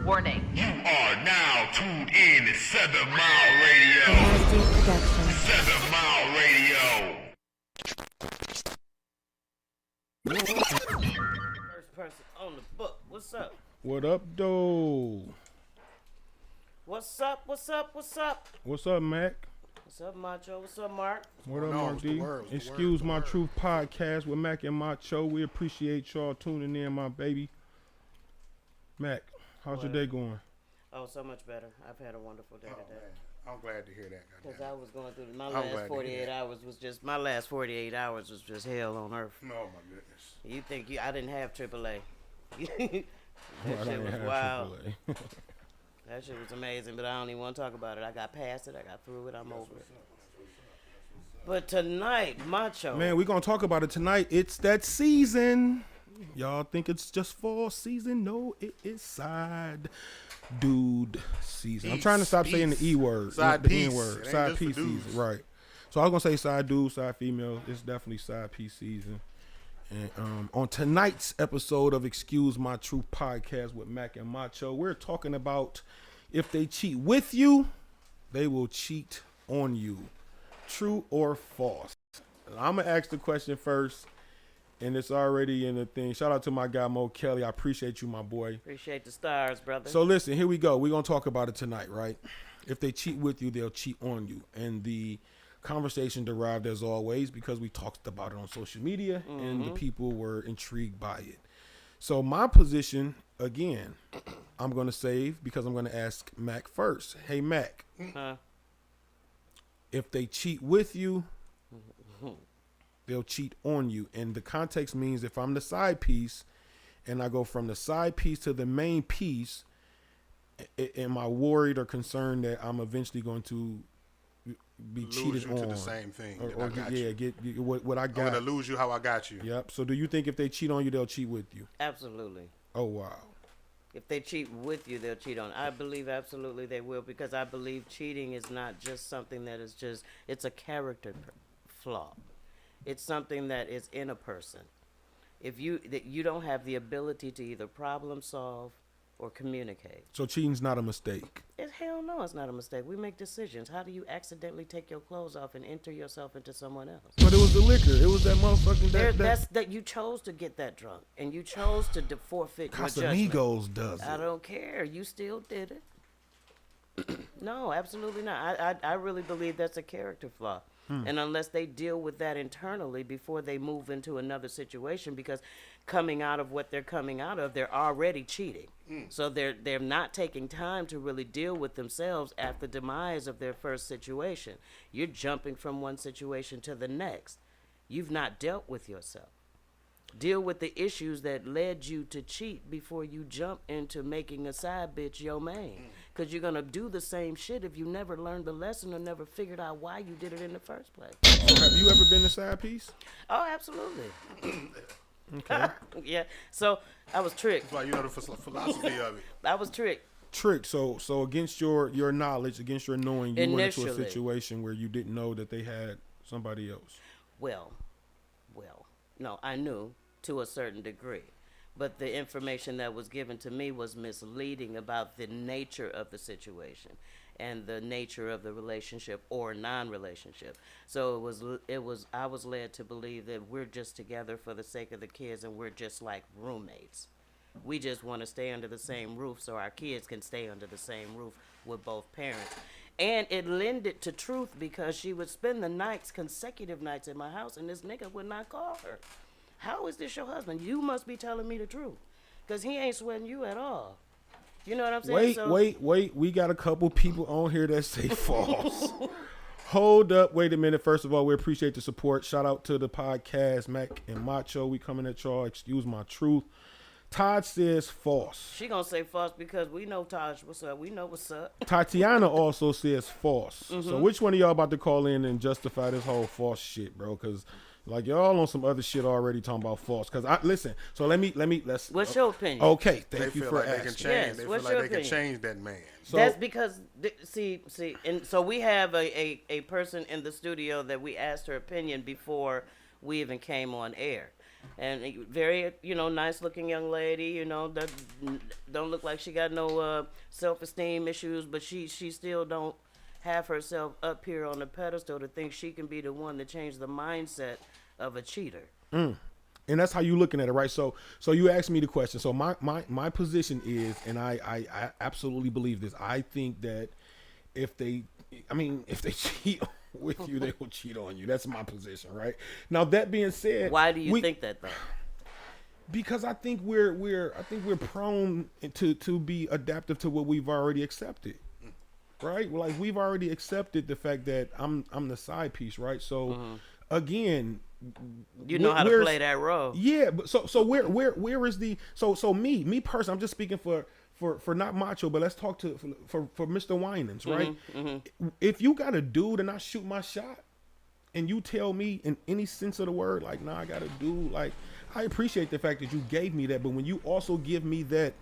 Warning. You are now tuned in to 7 Mile Radio. Nasty Production. 7 Mile Radio. First person on the book. What's up? What up, though? What's up? What's up? What's up? What's up, Mac? What's up, Macho? What's up, Mark? What up, No, Mark it's D? the word, it's the Excuse word, My the word. Truth podcast with Mac and Macho. We appreciate y'all tuning in, my baby. Mac, how's your What? day going? Oh, so much better. I've had a wonderful day Oh, today. man. I'm glad to hear that. Because goddamn. I was going through my I'm glad last to hear 48 that. hours was just my last 48 hours was just hell on earth. Oh my goodness. You think I didn't have AAA? that I shit don't was have wild. AAA. That shit was amazing, but I don't even want to talk about it. I got past it. I got through it. I'm over it. But tonight, Macho. Man, we're going to talk about it tonight. It's that season. Y'all think it's just fall season? No, it is side dude season. I'm trying to stop saying the E word, Side not the piece. N word. It ain't Side just for piece dudes. season, right. So I was going to say side dude, side female. It's definitely side piece season. And on tonight's episode of Excuse My Truth podcast with Mac and Macho, we're talking about if they cheat with you, they will cheat on you. True or false? I'm going to ask the question first, and it's already in the thing. Shout out to my guy, Mo Kelly. I appreciate you, my boy. Appreciate the stars, brother. So listen, here we go. We're going to talk about it tonight, right? If they cheat with you, they'll cheat on you. And the conversation derived, as always, because we talked about it on social media, and the people were intrigued by it. So my position, again, I'm going to save because I'm going to ask Mac first. Hey, Mac, Huh? if they cheat with you, they'll cheat on you. And the context means if I'm the side piece and I go from the side piece to the main piece, am I worried or concerned that I'm eventually going to be Lose cheated you on? to the same thing. Or, that I got you. get what I I'm got. gonna lose you how I got you. Yep. So do you think if they cheat on you, they'll cheat with you? Absolutely. Oh, wow. If they cheat with you, they'll cheat on. I believe absolutely they will, because I believe cheating is not just something that is just, it's a character flaw. It's something that is in a person. If you don't have the ability to either problem solve or communicate. So cheating's not a mistake. Hell no, it's not a mistake. We make decisions. How do you accidentally take your clothes off and enter yourself into someone else? But it was the liquor. It was that motherfucking That you chose to get that drunk, and you chose to forfeit your judgment. Casamigos does I it. don't care. You still did it. No, absolutely not. I really believe that's a character flaw. And unless they deal with that internally before they move into another situation, because coming out of what they're coming out of, they're already cheating. So they're not taking time to really deal with themselves at the demise of their first situation. You're jumping from one situation to the next. You've not dealt with yourself. Deal with the issues that led you to cheat before you jump into making a side bitch your main. Because you're going to do the same shit if you never learned the lesson or never figured out why you did it in the first place. So have you ever been the side piece? Oh, absolutely. Okay. Yeah. So I was tricked. That's why you know the philosophy of it. I was tricked. Trick. So against your knowledge, against your knowing, you went into a Initially. situation where you didn't know that they had somebody else. Well, no, I knew to a certain degree. But the information that was given to me was misleading about the nature of the situation and the nature of the relationship or non-relationship. So I was led to believe that we're just together for the sake of the kids and we're just like roommates. We just want to stay under the same roof so our kids can stay under the same roof with both parents. And it lended to truth because she would spend the nights, consecutive nights in my house, and this nigga would not call her. How is this your husband? You must be telling me the truth, because he ain't sweating you at all. You know what I'm saying? Wait. We got a couple people on here that say false. Hold up. Wait a minute. First of all, we appreciate the support. Shout out to the podcast, Mac and Macho. We coming at y'all. Excuse My Truth. Todd says false. She gonna say false because we know Taj, what's up? We know what's up. Tatiana also says false. So which one of y'all about to call in and justify this whole false shit, bro? Because like y'all on some other shit already talking about false. Because I listen. So let's. What's your opinion? Okay, They thank you feel for like they can asking. change. Yes, They feel what's like your they can opinion? change that man. So That's because see, and so we have a person in the studio that we asked her opinion before we even came on air. and very, nice looking young lady. That don't look like she got no self-esteem issues, but she still don't have herself up here on the pedestal to think she can be the one to change the mindset of a cheater. And that's how you looking at it, right? So you asked me the question. So my position is, and I absolutely believe this. I think that if they cheat with you, they will cheat on you. That's my position, right? Now that being said, why do you think that though? Because I think we're prone to be adaptive to what we've already accepted. Right? Like we've already accepted the fact that I'm the side piece, right? So again, you know how to play that role. Yeah, but so where is the so me personally, I'm just speaking for not Macho, but let's talk for Mr. Winans, right? If you got a dude and I shoot my shot and you tell me in any sense of the word, like, nah, I got a dude, like, I appreciate the fact that you gave me that, but when you also give me that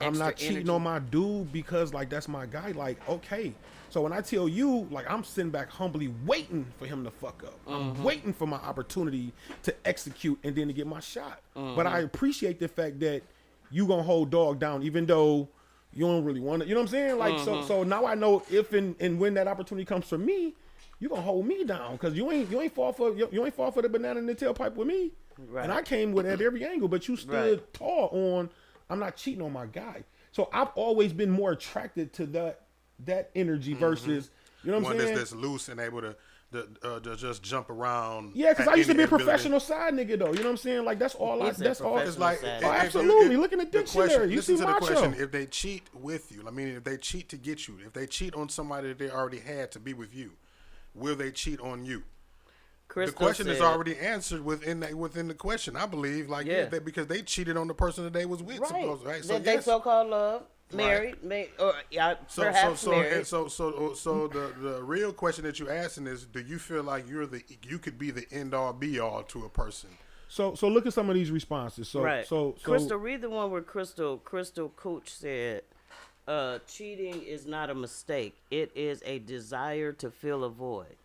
I'm Extra not cheating energy on my dude because, like, that's my guy, like, okay. So when I tell you, like, I'm sitting back humbly waiting for him to fuck up. I'm waiting for my opportunity to execute and then to get my shot. But I appreciate the fact that you gonna hold dog down even though you don't really want it. You know what I'm saying? Like, so now I know if and when that opportunity comes for me, you gonna hold me down because you ain't fall for the banana in the tailpipe with me. Right. And I came with at every angle, but you stood tall on I'm not cheating on my guy. So I've always been more attracted to that energy versus, you know what I'm saying? One that's loose and able to just jump around. Yeah, because I used to be a professional side nigga though. You know what I'm saying? Like that's all. That's all. It's like absolutely. Look in the dictionary. You see listen to the Macho. question: if they cheat with you, I mean, if they cheat to get you, if they cheat on somebody that they already had to be with you, will they cheat on you? Crystal the question said, is already answered within the question. I believe, like, because they cheated on the person that they was with. Right. Supposed, right? So they so-called love. Married, or perhaps married. So the real question that you're asking is, do you feel like you could be the end all be all to a person? So look at some of these responses. So Crystal, read the one where Crystal Cooch said, cheating is not a mistake. It is a desire to fill a void.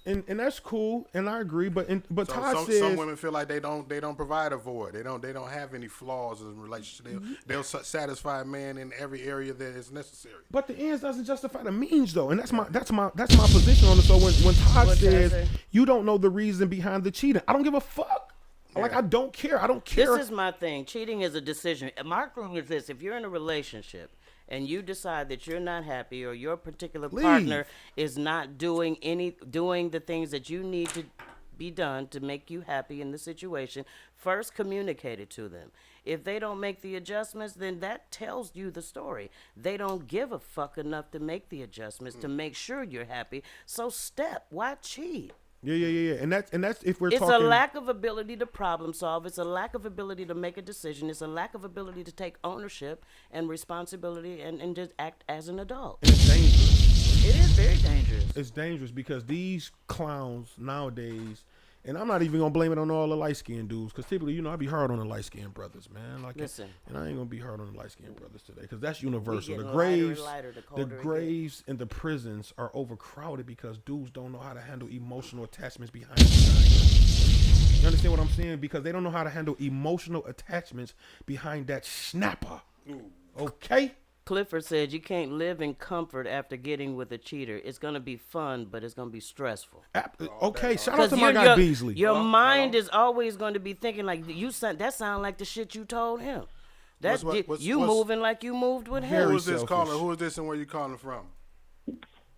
And that's cool, and I agree. But Todd says some women feel like they don't provide a void. They don't have any flaws in a relationship. They'll satisfy a man in every area that is necessary. But the ends doesn't justify the means, though, and that's my position on it. So when Todd says you don't know the reason behind the cheating, I don't give a fuck. Yeah. Like I don't care. I don't care. This is my thing. Cheating is a decision. My thing is this: if you're in a relationship and you decide that you're not happy or your particular partner is not doing the things that you need to be done to make you happy in the situation, first communicate it to them. If they don't make the adjustments, then that tells you the story. They don't give a fuck enough to make the adjustments to make sure you're happy. So why cheat? Yeah. And that's if we're talking. It's a lack of ability to problem solve. It's a lack of ability to make a decision. It's a lack of ability to take ownership and responsibility and just act as an adult. And it's dangerous. It is very dangerous. It's dangerous because these clowns nowadays, and I'm not even gonna blame it on all the light skinned dudes, because typically, I be hard on the light skinned brothers, man. Like, listen, and I ain't gonna be hard on the light skinned brothers today, because that's universal. The graves and the prisons are overcrowded because dudes don't know how to handle emotional attachments behind the scenes. You understand what I'm saying? Because they don't know how to handle emotional attachments behind that snapper. Okay. Clifford said you can't live in comfort after getting with a cheater. It's going to be fun, but it's going to be stressful. Okay, shout out to my guy Beasley. Your mind is always going to be thinking like, that sound like the shit you told him. Moving like you moved with him. Who is this caller? Who is this and where you calling from?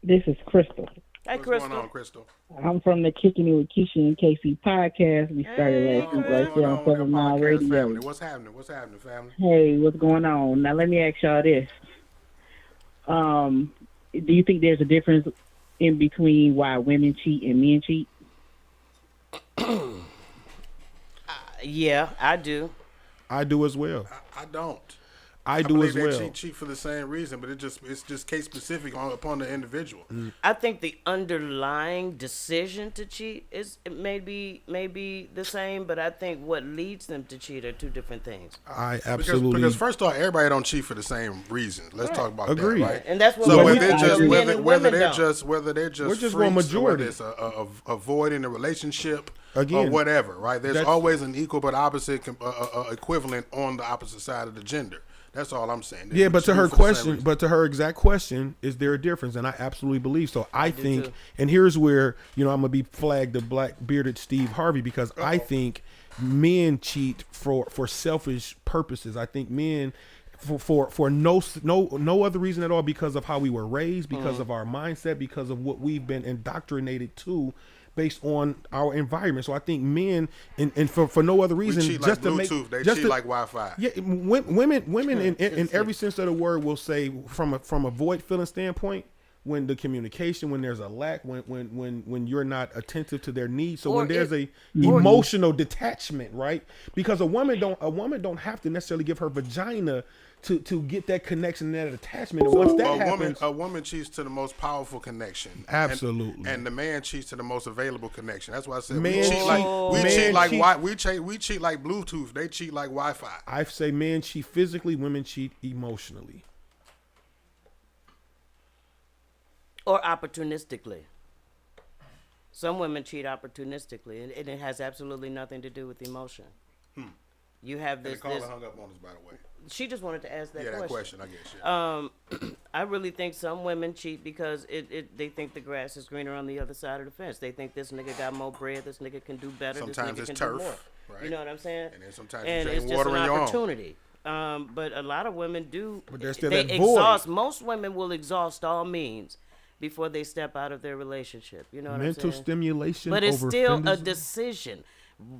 This is Crystal. Hey, Crystal. What's going on, Crystal? I'm from the Kicking It with Keisha and Casey podcast. We started last week right there on 7 Mile Radio. Family. What's happening, family? Hey, what's going on? Now, let me ask y'all this. Do you think there's a difference in between why women cheat and men cheat? Yeah, I do. I do as well. I don't. I do as well. They cheat for the same reason, but it's just case specific upon the individual. I think the underlying decision to cheat may be the same, but I think what leads them to cheat are two different things. I absolutely because first off, everybody don't cheat for the same reason. Let's talk about that, right? And that's what whether they're just we're just free, one majority. whether it's a void in a relationship, Again, or whatever, right? There's that's- always an equal but opposite equivalent on the opposite side of the gender. That's all I'm saying. Yeah, but It's to her for the same question, reason. but to her exact question, is there a difference? And I absolutely believe so. I think, too. and here's where I'm gonna be flagged the black bearded Steve Harvey because I think men cheat for selfish purposes. I think men for no other reason at all because of how we were raised, because of our mindset, because of what we've been indoctrinated to. Based on our environment, so I think men, and for no other we reason, cheat like just to make, Bluetooth. They just cheat to, like Wi-Fi. yeah, women in every sense of the word will say from a void filling standpoint, when the communication, when there's a lack, when you're not attentive to their needs, so Or when there's it- a emotional detachment, right? Because a woman don't have to necessarily give her vagina to get that connection, that attachment. And once that happens, A woman cheats to the most powerful connection. Absolutely. And the man cheats to the most available connection. That's why I said Man we cheat cheat- like man we cheat like Bluetooth. They cheat like Wi-Fi. I say men cheat physically, women cheat emotionally. Or opportunistically. Some women cheat opportunistically, and it has absolutely nothing to do with emotion. You have And the this. caller this hung up on us, by the way. she just wanted to ask that Yeah, question. that question, I guess. Yeah. I really think some women cheat because they think the grass is greener on the other side of the fence. They think this nigga got more bread, this nigga can do better, Sometimes this nigga it's can turf, do more. right? You know what I'm saying? And then sometimes and you it's ain't just an watering your own. opportunity. But a lot of women do. But there's still they that void. exhaust. Most women will exhaust all means before they step out of their relationship. You know what Mental I'm saying? stimulation, But it's over still a feminism. decision.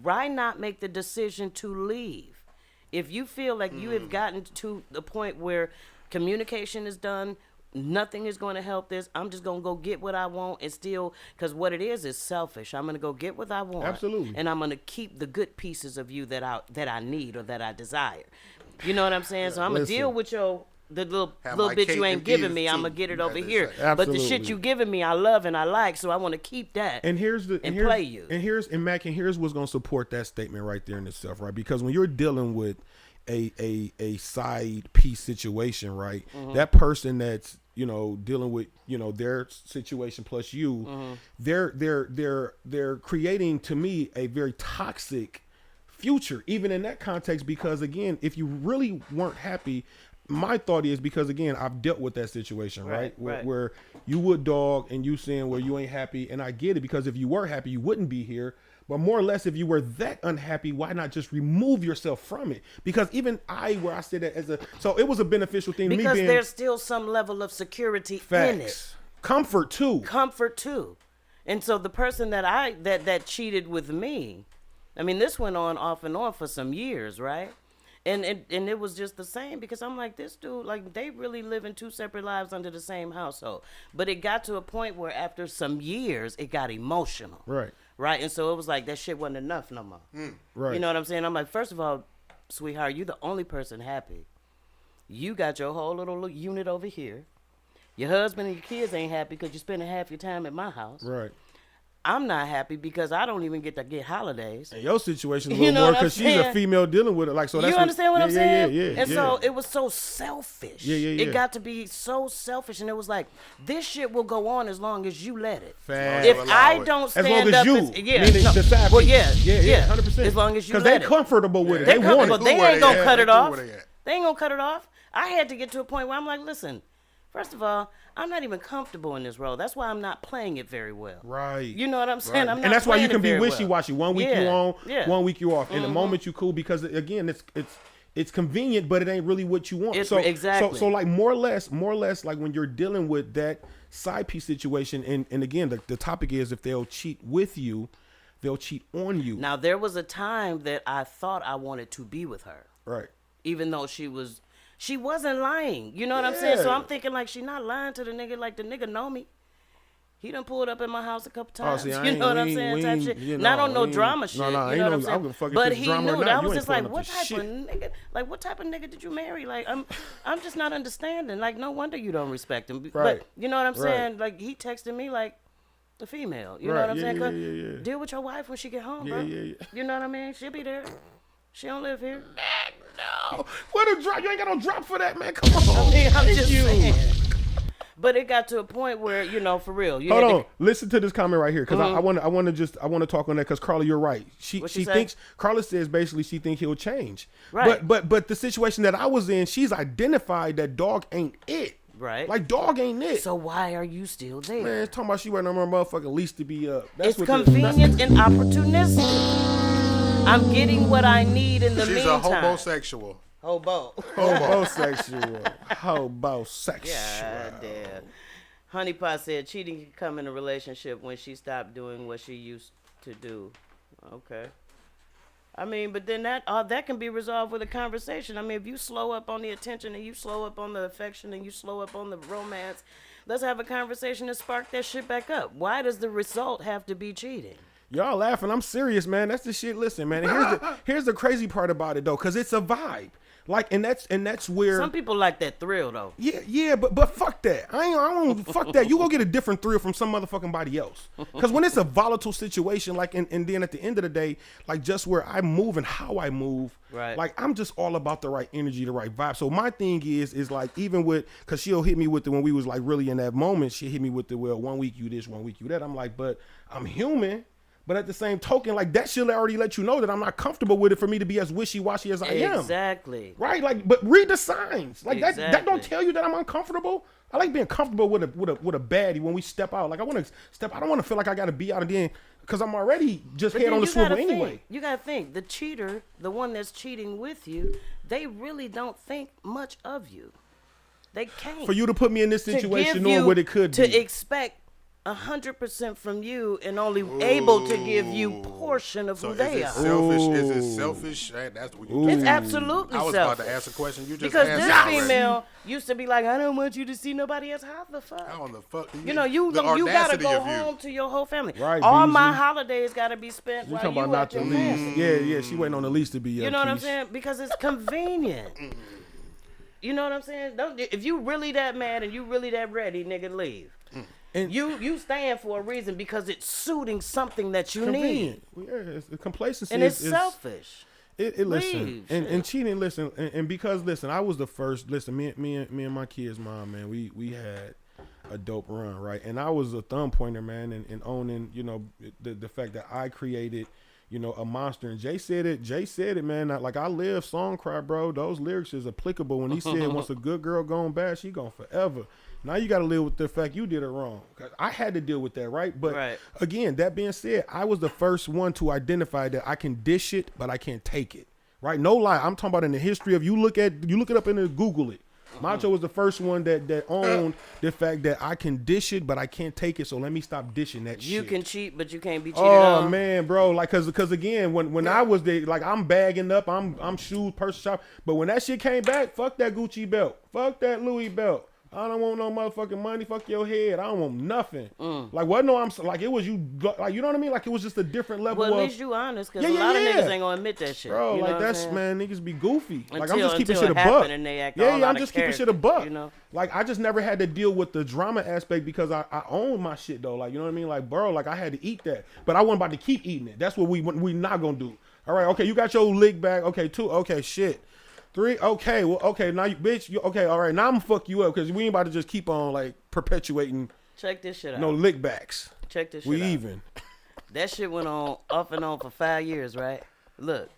Why not make the decision to leave? If you feel like you have gotten to the point where communication is done, nothing is going to help this. I'm just going to go get what I want and still, because what it is selfish. I'm going to go get what I want. Absolutely. And I'm going to keep the good pieces of you that I need or that I desire. You know what I'm saying? So I'm going to Listen. deal with the little Have little my bit cake you ain't and giving eat me. it I'm too, going to get it as over they here. say. But the shit Absolutely. you giving me, I love and I like, so I want to keep that. And here's play you. And Mac, and here's what's going to support that statement right there in itself, right? Because when you're dealing with a side piece situation, right? Mm-hmm. That person that's dealing with their situation plus you, Mm-hmm. they're creating, to me, a very toxic future, even in that context. Because again, if you really weren't happy, my thought is, because again, I've dealt with that situation, right? Right. Where you would dog and you saying, well, you ain't happy, and I get it, because if you were happy, you wouldn't be here. But more or less, if you were that unhappy, why not just remove yourself from it? Because even where I said that so it was a beneficial thing to me. Because Being there's still some level of security in it. facts, comfort too. Comfort too. And so the person that cheated with me, I mean, this went on off and on for some years, right? And it was just the same, because I'm like, this dude, like, they really live in two separate lives under the same household. But it got to a point where after some years, it got emotional. Right. Right. And so it was like, that shit wasn't enough no more. Right. You know what I'm saying? I'm like, first of all, sweetheart, you the only person happy. You got your whole little unit over here. Your husband and your kids ain't happy because you're spending half your time at my house. Right. I'm not happy because I don't even get to get holidays. And your situation a You little know more what I'm because she's a saying? female dealing with it. Like, so that's You understand what I'm saying? Yeah. And so it was so selfish. Yeah. It got to be so selfish, and it was like, this shit will go on as long as you let it. Facts. If Allow I it. don't As stand long as up, you, meaning the side well, piece. yeah, 100%. As long as you because let they it. comfortable with it. They They want comfortable. it. They Where ain't they gonna at. cut They it do off. where they at. They ain't gonna cut it off. I had to get to a point where I'm like, listen, first of all, I'm not even comfortable in this role. That's why I'm not playing it very well. Right. You know what I'm saying? I'm not And that's why you playing can it be very well. wishy-washy. One week you Yeah, on, yeah. one week you off. In the moment you cool, because again, it's convenient, but it ain't really what you want. It's exactly. So like more or less, like when you're dealing with that side piece situation, and again, the topic is, if they'll cheat with you, they'll cheat on you. Now, there was a time that I thought I wanted to be with her, Right. even though she wasn't lying. You know what I'm saying? So Yeah. I'm thinking, like, she not lying to the nigga. Like, the nigga know me. He done pulled up at my house a couple times. see, I You ain't- know what we I'm ain't- saying? we Type ain't- shit. you Not know, on no we ain't- drama no, shit. no, you ain't know what no- I'm I saying? wouldn't fuck if But it's he drama or knew not. that. I You was ain't just like, pulling what up to type of shit. nigga? Like, what type of nigga did you marry? Like, I'm just not understanding. Like, no wonder you don't respect him. Right. But you know what I'm Right. saying? Like, he texted me like the female. You know Right. what I'm Yeah, saying? yeah, 'Cause yeah. Deal with your wife when she get home, Yeah, bro. yeah. You know what I mean? She'll be there. She don't live here. No. What a drop? You ain't got no drop for that, man. Come on. I mean, I'm just you. saying. But it got to a point where, you know, for real. You Hold had on, listen to this comment right here, because I want to talk on that, because Carla, you're right. She What she say? thinks, Carla says basically she thinks he'll change. Right. But the situation that I was in, she's identified that dog ain't it. Right. Like dog ain't it. So why are you still there? Man, talking about she waiting on her motherfucking lease to be up. That's It's what convenient and opportunistic. I'm getting what I need in the She's meantime. a homosexual. Hobo. homosexual. Homosexual. God damn. Honeypot said cheating can come in a relationship when she stopped doing what she used to do. Okay. I mean, but then that can be resolved with a conversation. I mean, if you slow up on the attention and you slow up on the affection and you slow up on the romance, let's have a conversation and spark that shit back up. Why does the result have to be cheating? Y'all laughing. I'm serious, man. That's the shit. Listen, man. And here's the crazy part about it though, because it's a vibe. Like, and that's where Some people like that thrill though. Yeah, but fuck that. I don't fuck that. You go get a different thrill from some motherfucking body else. Because when it's a volatile situation, like, and then at the end of the day, like, just where I move and how I move, Right. like, I'm just all about the right energy, the right vibe. So my thing is like, even with, because she'll hit me with when we was like really in that moment, she hit me with well, 1 week you this, 1 week you that. I'm like, but I'm human. But at the same token, like, that should already let you know that I'm not comfortable with it for me to be as wishy-washy as I am. Exactly. Right? Like, but read the signs. Like, that don't Exactly. tell you that I'm uncomfortable. I like being comfortable with a baddie when we step out. Like, I want to step. I don't want to feel like I got to be out of there because I'm already just But head then on the you swivel gotta anyway. think, you gotta think, the cheater, the one that's cheating with you, they really don't think much of you. They can't. For you to put me in this To situation, give knowing you- what it could to be. expect 100% from you and only able to give you portion of So who is they it are. selfish? Is it selfish? That's what you It's just absolutely I was selfish. about to ask a question. You just Because answered this already. female used to be like, I don't want you to see nobody else. How the fuck? How in the fuck? You know, you the gotta audacity go of you. home to your whole family. Right, All my Beezy. holidays gotta be spent We while talking you about not at the your lease. family. Yeah, she waiting on the lease to be. You know what I'm saying? Because it's convenient. You know what I'm saying? If you really that mad and you really that ready, nigga, leave. And You stand for a reason because it's suiting something that you need. Convenient. Yeah, it's, complacency And it's is selfish. It listen Leave, and shit. cheating. Listen, and because listen, I was the first. Listen, me and my kids' mom, man, we had a dope run, right? And I was a thumb pointer, man, and owning, you know, the fact that I created, you know, a monster. And Jay said it, man. Like, I live Song Cry, bro. Those lyrics is applicable when he said, once a good girl gone bad, she gone forever. Now you got to live with the fact you did it wrong. 'Cause I had to deal with that, right? But Right. again, that being said, I was the first one to identify that I can dish it, but I can't take it. Right? No lie. I'm talking about in the history of you look it up and Google it. Macho was the first one that owned the fact that I can dish it, but I can't take it. So let me stop dishing that shit. You can cheat, but you can't be cheated Oh on. man, bro, like cause again, when I was there, like, I'm bagging up, I'm shoes, purse shop, but when that shit came back, fuck that Gucci belt, fuck that Louis belt. I don't want no motherfucking money. Fuck your head. I don't want nothing. Like, what? No, I'm like, it was you. Like, you know what I mean? Like, it was just a different level Well, at of. least you honest, because Yeah, a lot of yeah. niggas ain't gonna admit that shit. Bro, you know like, what I'm that's, saying? man, niggas be goofy. Like, I'm Until- just keeping until shit a it buck. happen and they act all Yeah, out I'm of just keeping shit a character, buck. you know? Like, I just never had to deal with the drama aspect because I own my shit, though. Like, you know what I mean? Like, bro, like, I had to eat that. But I wasn't about to keep eating it. That's what we not gonna do. All right, okay, you got your lick back. Okay, 2, okay, shit. 3, okay, well, okay, now you, bitch, okay, all right, now I'm gonna fuck you up because we ain't about to just keep on, like, perpetuating Check this shit out. no lick backs. Check this shit We out. even. That shit went on off and on for 5 years, right? Look,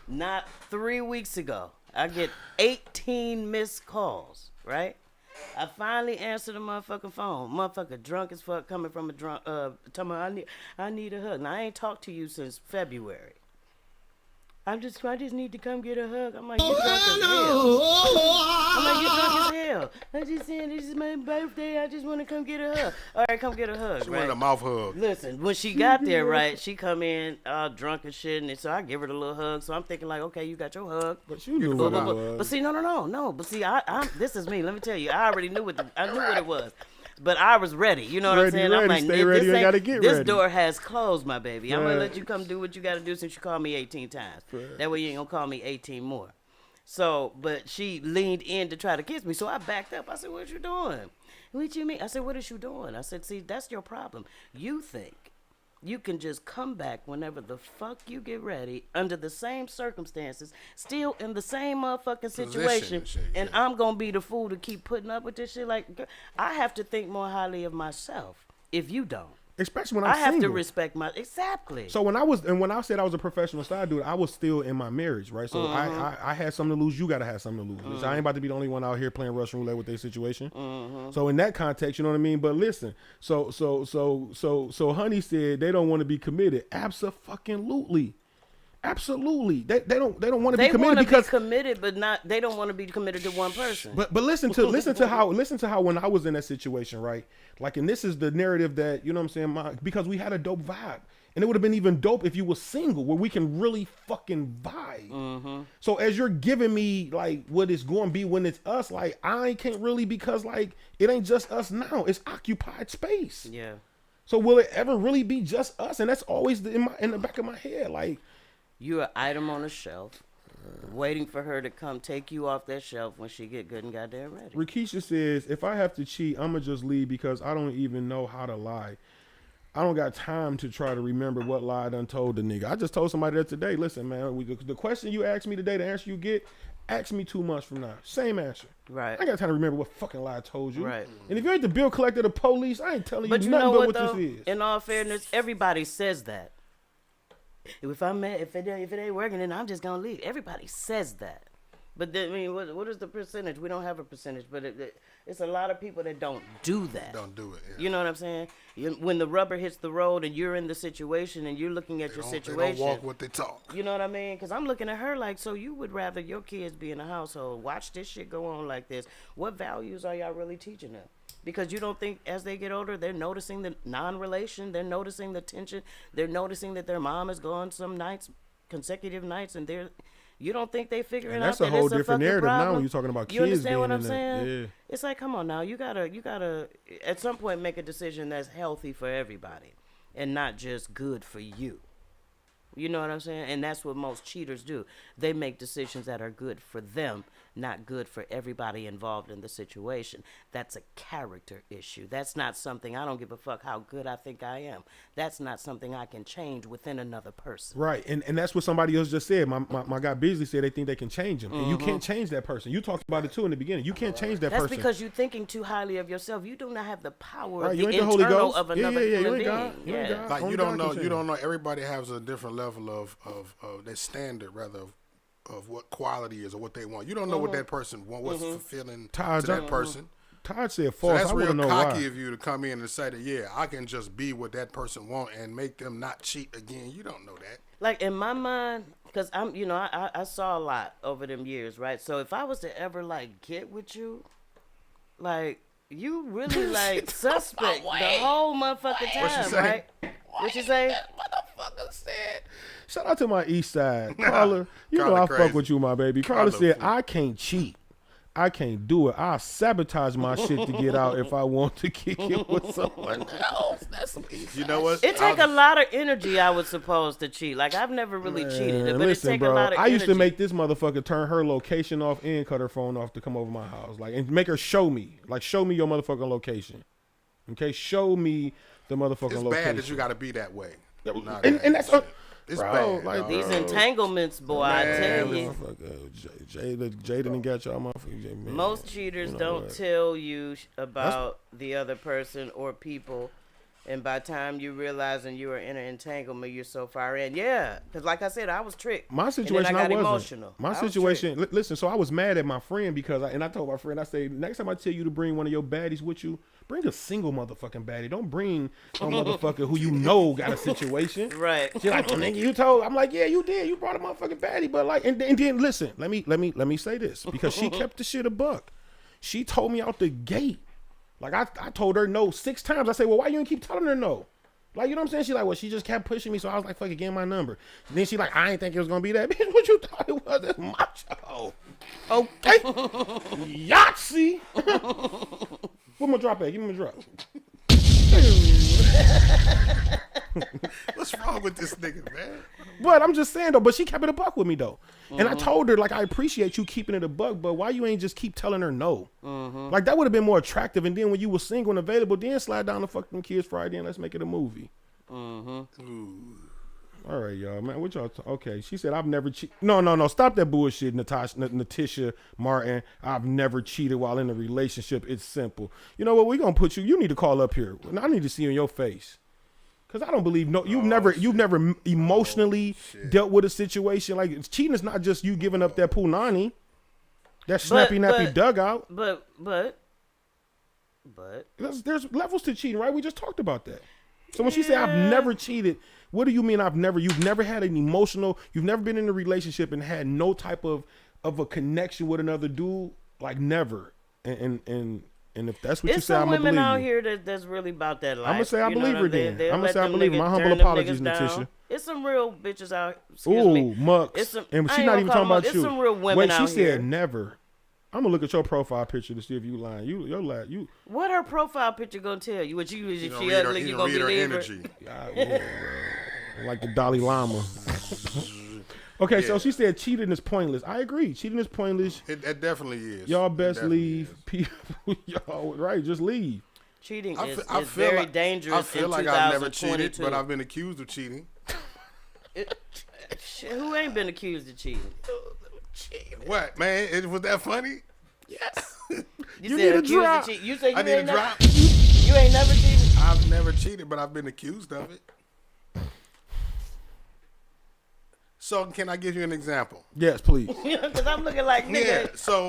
not 3 weeks ago, I get 18 missed calls, right? I finally answered the motherfucking phone. Motherfucker drunk as fuck coming from a drunk, telling me I need a hug. Now, I ain't talked to you since February. I just need to come get a hug. I'm like, you drunk as hell. I'm like, you drunk as hell. I just saying, this is my birthday. I just want to come get a hug. All right, come get a hug, She right? wanted a mouth hug. Listen, when she got there, right, she come in drunk and shit, and so I give her the little hug. So I'm thinking like, okay, you got your hug. But you knew But- what it but- was. But see, no. But see, I this is me. Let me tell you, I already knew I knew what it was. But I was ready. You know what I'm Ready, saying? ready, I'm like, stay ready, you ain't- gotta get this ready. door has closed, my baby. I'm gonna Right. let you come do what you gotta do since you called me 18 times. That way you ain't gonna call me 18 more. So, but she leaned in to try to kiss me, so I backed up. I said, "What you doing? What you mean?" I said, "What is you doing?" I said, "See, that's your problem. You think You can just come back whenever the fuck you get ready, under the same circumstances, still in the same motherfucking situation, and shit, and yeah. I'm gonna be the fool to keep putting up with this shit. Like, I have to think more highly of myself. If you don't, Especially when I'm I have single. to respect my exactly. So when I said I was a professional side dude, I was still in my marriage, right? So I had something to lose. You gotta have something to lose. I ain't about to be the only one out here playing Russian roulette with their situation. So in that context, you know what I mean. But listen, so Honey said they don't want to be committed. Absolutely. They don't want to be They committed want to because be committed, but not. They don't want to be committed to one person. But listen to how when I was in that situation, right? Like, and this is the narrative that, you know what I'm saying, because we had a dope vibe. And it would have been even dope if you were single, where we can really fucking vibe. So as you're giving me like what it's going to be when it's us, like I can't really, because like it ain't just us now. It's occupied space. Yeah. So will it ever really be just us? And that's always in the back of my head, like. You're an item on a shelf, waiting for her to come take you off that shelf when she get good and goddamn ready. Rikisha says, if I have to cheat, I'ma just leave because I don't even know how to lie. I don't got time to try to remember what lie I done told the nigga. I just told somebody that today. Listen, man, the question you asked me today, the answer you get, ask me 2 months from now. Same answer. Right. I ain't got time to remember what fucking lie I told you. Right. And if you ain't the bill collector of the police, I ain't telling But you you nothing know but what, what though? this is. In all fairness, everybody says that. If it ain't working, then I'm just gonna leave. Everybody says that. But then, I mean, what is the percentage? We don't have a percentage, but it's a lot of people that don't do that. Don't do it. Yeah. You know what I'm saying? When the rubber hits the road and you're in the situation and you're looking at your situation. They don't walk what they talk. You know what I mean? Because I'm looking at her like, so you would rather your kids be in a household, watch this shit go on like this. What values are y'all really teaching them? Because you don't think as they get older, they're noticing the non-relation, they're noticing the tension, they're noticing that their mom is gone some nights, consecutive nights, and you don't think they figuring And out that's that a whole it's a different fucking narrative now problem? when you're talking about You kids understand what being I'm in saying? that. Yeah. It's like, come on now, you gotta at some point make a decision that's healthy for everybody and not just good for you. You know what I'm saying? And that's what most cheaters do. They make decisions that are good for them, not good for everybody involved in the situation. That's a character issue. That's not something, I don't give a fuck how good I think I am. That's not something I can change within another person. Right, and that's what somebody else just said. My guy Beasley said they think they can change him, and you can't change that person. You talked about it too in the beginning. You can't change that That's person. because you're thinking too highly of yourself. You do not have the power Right, of you the ain't the Holy internal Ghost. of another You human ain't being. God. You ain't Yeah. God. Like Only you God don't can know. change. You don't know. Everybody has a different level of their standard, rather, of what quality is or what they want. You don't know what that person want, what's fulfilling Todd, to that person. Todd said So false. that's I want real to know cocky why. of you to come in and say that, yeah, I can just be what that person want and make them not cheat again. You don't know that. Like in my mind, because I saw a lot over them years, right? So if I was to ever like get with you, like you really like suspect the whole motherfucking What she time, say? right? What you say? Motherfucker said. Shout out to my East Side, Carla. You know Carla I crazy. fuck with you, my baby. Carla Carla said fool. I can't cheat. I can't do it. I'll sabotage my shit to get out if I want to kick it with someone else. That's some East You know what? It take a lot of energy, I was supposed to cheat. Like I've never really cheated, Man, but listen, it take bro. a lot of I energy. used to make this motherfucker turn her location off and cut her phone off to come over my house, like, and make her show me, like, show me your motherfucking location. Okay, show me the motherfucking It's location. bad that you got to be that way. Nah, and that that's shit. It's bro, bad. like, dog. These entanglements, boy, I tell you. Jaden and got y'all motherfuckers. Man. Most cheaters You know don't what? tell you about the other person or people, and by the time you realize and you are in an entanglement, you're so far in. Yeah, because like I said, I was tricked. My situation, and then I got wasn't. emotional. My I was situation, listen. So I was mad at my friend because, I told my friend, I say, next time I tell you to bring one of your baddies with you, bring a single motherfucking baddie. Don't bring a motherfucker who you know got a situation. Right. She like, oh, nigga, you told. I'm like, yeah, you did. You brought a motherfucking baddie, but like, and then listen. Let me say this because she kept the shit a buck. She told me out the gate. Like I told her no 6 times. I said, well, why you ain't keep telling her no? Like, you know what I'm saying? She like, well, she just kept pushing me, so I was like, fuck it, give me my number. And then she like, I ain't think it was gonna be that. Bitch, what you thought it was? It's macho. Okay. Yahtzee. Where my drop at? Give me my drop. What's wrong with this nigga, man? But I'm just saying though, but she kept it a buck with me though. And I told her, like, I appreciate you keeping it a buck, but why you ain't just keep telling her no? Like, that would have been more attractive. And then when you were single and available, then slide down the fucking Kids Friday and let's make it a movie. All right, y'all, man. What y'all? Okay, she said I've never cheated. No. Stop that bullshit, Natisha Martin. I've never cheated while in a relationship. It's simple. You know what? We're gonna put you. You need to call up here. I need to see you in your face. Cause I don't believe you've never emotionally dealt with a situation like cheating is not just you giving up that punani, that snappy nappy dugout. But there's levels to cheating, right? We just talked about that. So when she said I've never cheated, what do you mean you've never had an emotional, you've never been in a relationship and had no type of a connection with another dude, like never. And if that's what you say, I'm gonna believe you. There's some women out here that's really about that life. I'm gonna say I believe her then. I'm gonna say I believe her. My humble turn them apologies, niggas down. Natisha. It's some real bitches out. Excuse me. Mucks. And she's not even talking about you. It's some real women Wait, out she here. said never. I'm gonna look at your profile picture to see if you lying. You. What her profile picture gonna tell you? What you if You she read her, ugly, you you gonna read her believe her? energy. Like the Dalai Lama. Okay, so she said cheating is pointless. I agree. Cheating is pointless. It definitely is. Y'all best leave people. Y'all right, just leave. Cheating I is feel very like, dangerous. I feel in like I've never 2022. cheated, but I've been accused of cheating. Shit, who ain't been accused of cheating? What, man? Was that funny? Yes. You need said a accused drop. of cheating. You said you I need a ain't never. drop. You ain't never cheated. I've never cheated, but I've been accused of it. So can I give you an example? Yes, please. Because I'm looking like nigga. Yeah. So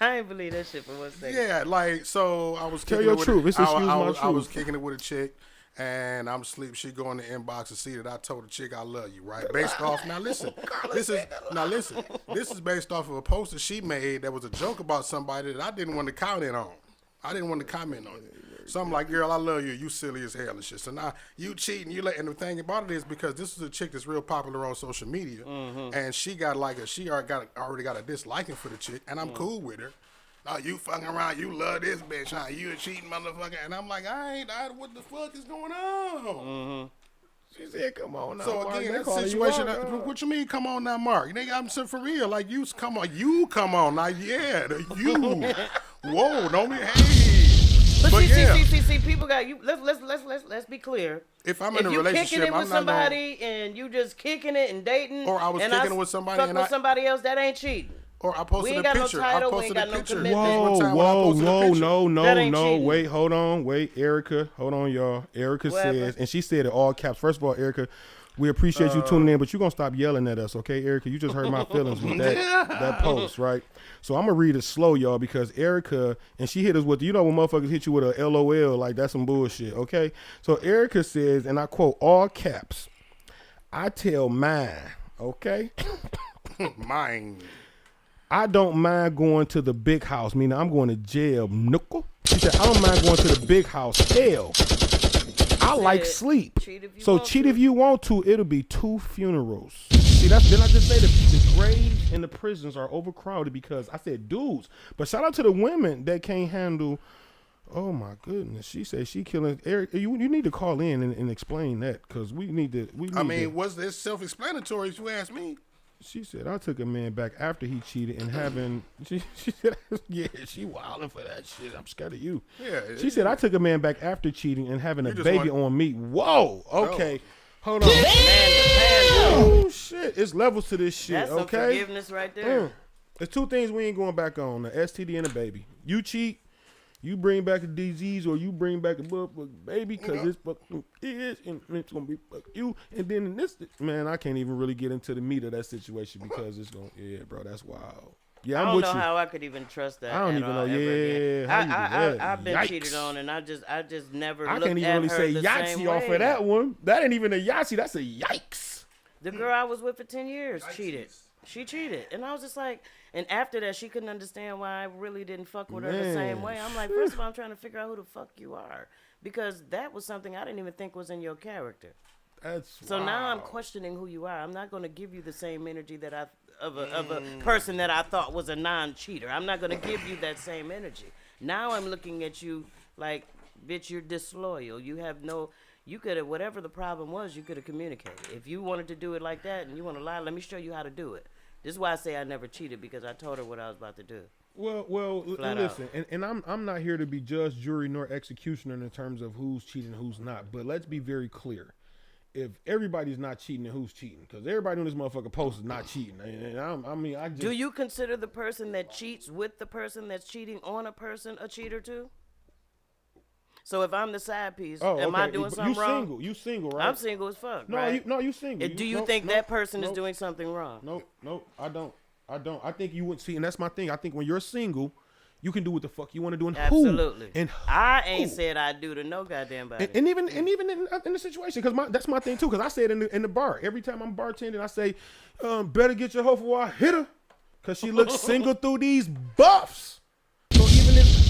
I ain't believe that shit for 1 second. yeah, like so I was Tell kicking your it with truth. It's excuse my I was truth. kicking it with a chick, and I'm asleep. She go in the inbox and see that I told the chick I love you. Right, based off. Now listen, this is based off of a post that she made that was a joke about somebody that I didn't want to comment on. So I'm like, girl, I love you. You silly as hell and shit. So now you cheating. And the thing about it is because this is a chick that's real popular on social media, and she got already got a disliking for the chick, and I'm cool with her. Now you fucking around. You love this bitch, huh? You a cheating motherfucker. And I'm like, what the fuck is going on? She said, "Come on now." So Mark, again, they that calling you situation. out, What you mean? Come on now, Mark. Nigga, I'm saying for real. Like you come on. You come on now. Yeah, you. Whoa, don't be. Hey. But yeah. see, people got you. Let's be clear. If I'm in a you relationship, kicking it I'm with not gonna- somebody and you just kicking it and dating, Or I was and kicking it with somebody fuck and with I- somebody else, that ain't cheating. Or I posted We ain't a got no picture. title, I we ain't posted a got no picture. commitment. One Whoa, time when I posted a picture. That ain't no. cheating. Wait, hold on. Wait, Erica. Hold on, y'all. Erica What says, happened? and she said it all caps. First of all, Erica, we appreciate you tuning in, but you're going to stop yelling at us, okay, Erica? You just hurt my feelings with that post, right? So I'm going to read it slow, y'all, because Erica, and she hit us with, when motherfuckers hit you with a LOL, like that's some bullshit, okay? So Erica says, and I quote, all caps, I tell mine, okay? Mine. I don't mind going to the big house, meaning I'm going to jail, nickel. She said, I don't mind going to the big house, hell. I like sleep. So cheat if you want to. It'll be 2 funerals. See, didn't I just say the graves and the prisons are overcrowded because I said dudes. But shout out to the women that can't handle. Oh my goodness. She said she killing Eric. You need to call in and explain that because we need to. Was this self-explanatory if you ask me? She said, I took a man back after he cheated and having, she said, yeah, she wilding for that shit. I'm scared of you. Yeah. She said, I took a man back after cheating and having a just baby on me. Whoa. Okay. Hold on. Man, Oh, shit. It's levels to this shit, that's some okay? forgiveness right there. There's 2 things we ain't going back on, the STD and the baby. You cheat, you bring back a disease or you bring back a baby because it's fucking is and it's going to be fuck you. And then in this, man, I can't even really get into the meat of that situation because it's going to, yeah, bro, that's wild. Yeah, I'm I don't with know you. how I could even trust that. I don't at even all, know. ever again. Yeah, how you do that? I've been Yikes. cheated on, and I just never. I looked can't even at really her say the Yahtzee same off way. of that one. That ain't even a Yahtzee. That's a yikes. The girl I was with for 10 years cheated. She cheated, and I was just like, and after that, she couldn't understand why I really didn't fuck with her the same Man. way. I'm like, first of all, I'm trying to figure out who the fuck you are, because that was something I didn't even think was in your character. That's So now I'm questioning who you are. I'm not going to give you the same energy that of a person that I thought was a non-cheater. I'm not going to give you that same energy. Now I'm looking at you like, bitch, you're disloyal. You have no. You could have, whatever the problem was, you could have communicated. If you wanted to do it like that and you want to lie, let me show you how to do it. This is why I say I never cheated, because I told her what I was about to do. Well, Flat listen, and I'm not here to be judge, jury, nor executioner in terms of who's cheating and who's not. But let's be very clear. If everybody's not cheating, then who's cheating? Because everybody on this motherfucker post is not cheating. And I just... Do you consider the person that cheats with the person that's cheating on a person a cheater too? So if I'm the side piece, am I doing something wrong? You single, right? I'm single as fuck. No, right? you single. Do you think that person is doing something wrong? No, I don't. I think you would see, and that's my thing. I think when you're single, you can do what the fuck you want to do, and Absolutely. And I ain't said I do to no goddamn body. And even in the situation, because that's my thing too. Because I say it in the bar every time I'm bartending. I say, better get your hoe before I hit her, because she looks single through these buffs.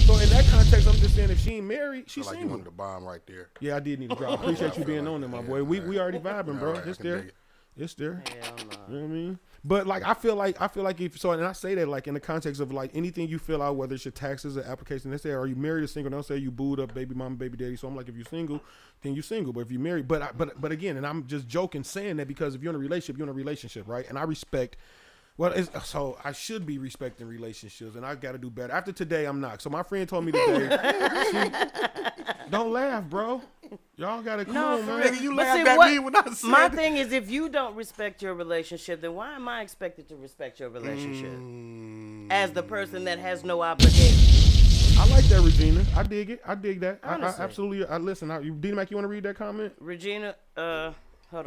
So in that context, I'm just saying if she ain't married, she's like single. you wanted to bomb right there. Yeah, I did need to drop. I appreciate you being on there, my boy. We already vibing, bro. Right, It's there. It's there. Hell no. You know what I mean? But like I feel like if so, and I say that like in the context of like anything you fill out, whether it's your taxes or application, they say, are you married or single? They don't say you booed up baby mama, baby daddy. So I'm like, if you're single, then you're single. But if you're married, but again, and I'm just joking saying that because if you're in a relationship, you're in a relationship, right? And I respect. Well, so I should be respecting relationships, and I got to do better. After today, I'm not. So my friend told me today, don't laugh, bro. Y'all got to come on, man. Nigga, you But laughed see, at me when I said my it. thing is, if you don't respect your relationship, then why am I expected to respect your relationship as the person that has no obligation? I like that, Regina. I dig it. I dig that. I Honestly. absolutely. I listen. D-Mac, you want to read that comment? Regina, hold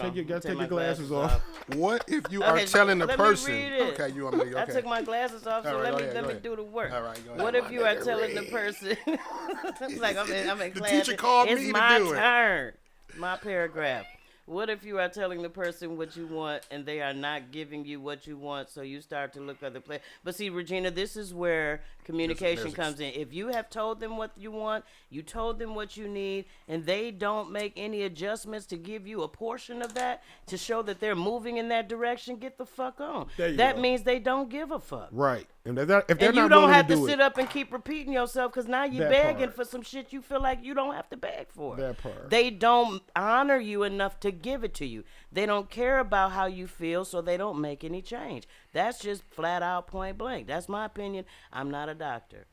on. Take Take your my glasses off. What if you Okay, are telling the let me person? read it. Okay, you want me to? I Okay. took my glasses off, so All right, let go me ahead. do the work. All right, go ahead. What if you are telling the person? It's like I'm in The class. teacher called it's me to my do it. turn. My paragraph. What if you are telling the person what you want and they are not giving you what you want, so you start to look other places? But see, Regina, this is where communication There's comes in. If you have told them what you want, you told them what you need, and they don't make any adjustments to give you a portion of that to show that they're moving in that direction, get the fuck on. There you That go. means they don't give a fuck. Right. And if they're And you not don't willing have to do sit it, up and keep repeating yourself, because now you're That begging part. for some shit you feel like you don't have to beg for. That part. They don't honor you enough to give it to you. They don't care about how you feel, so they don't make any change. That's just flat out point blank. That's my opinion. I'm not a doctor.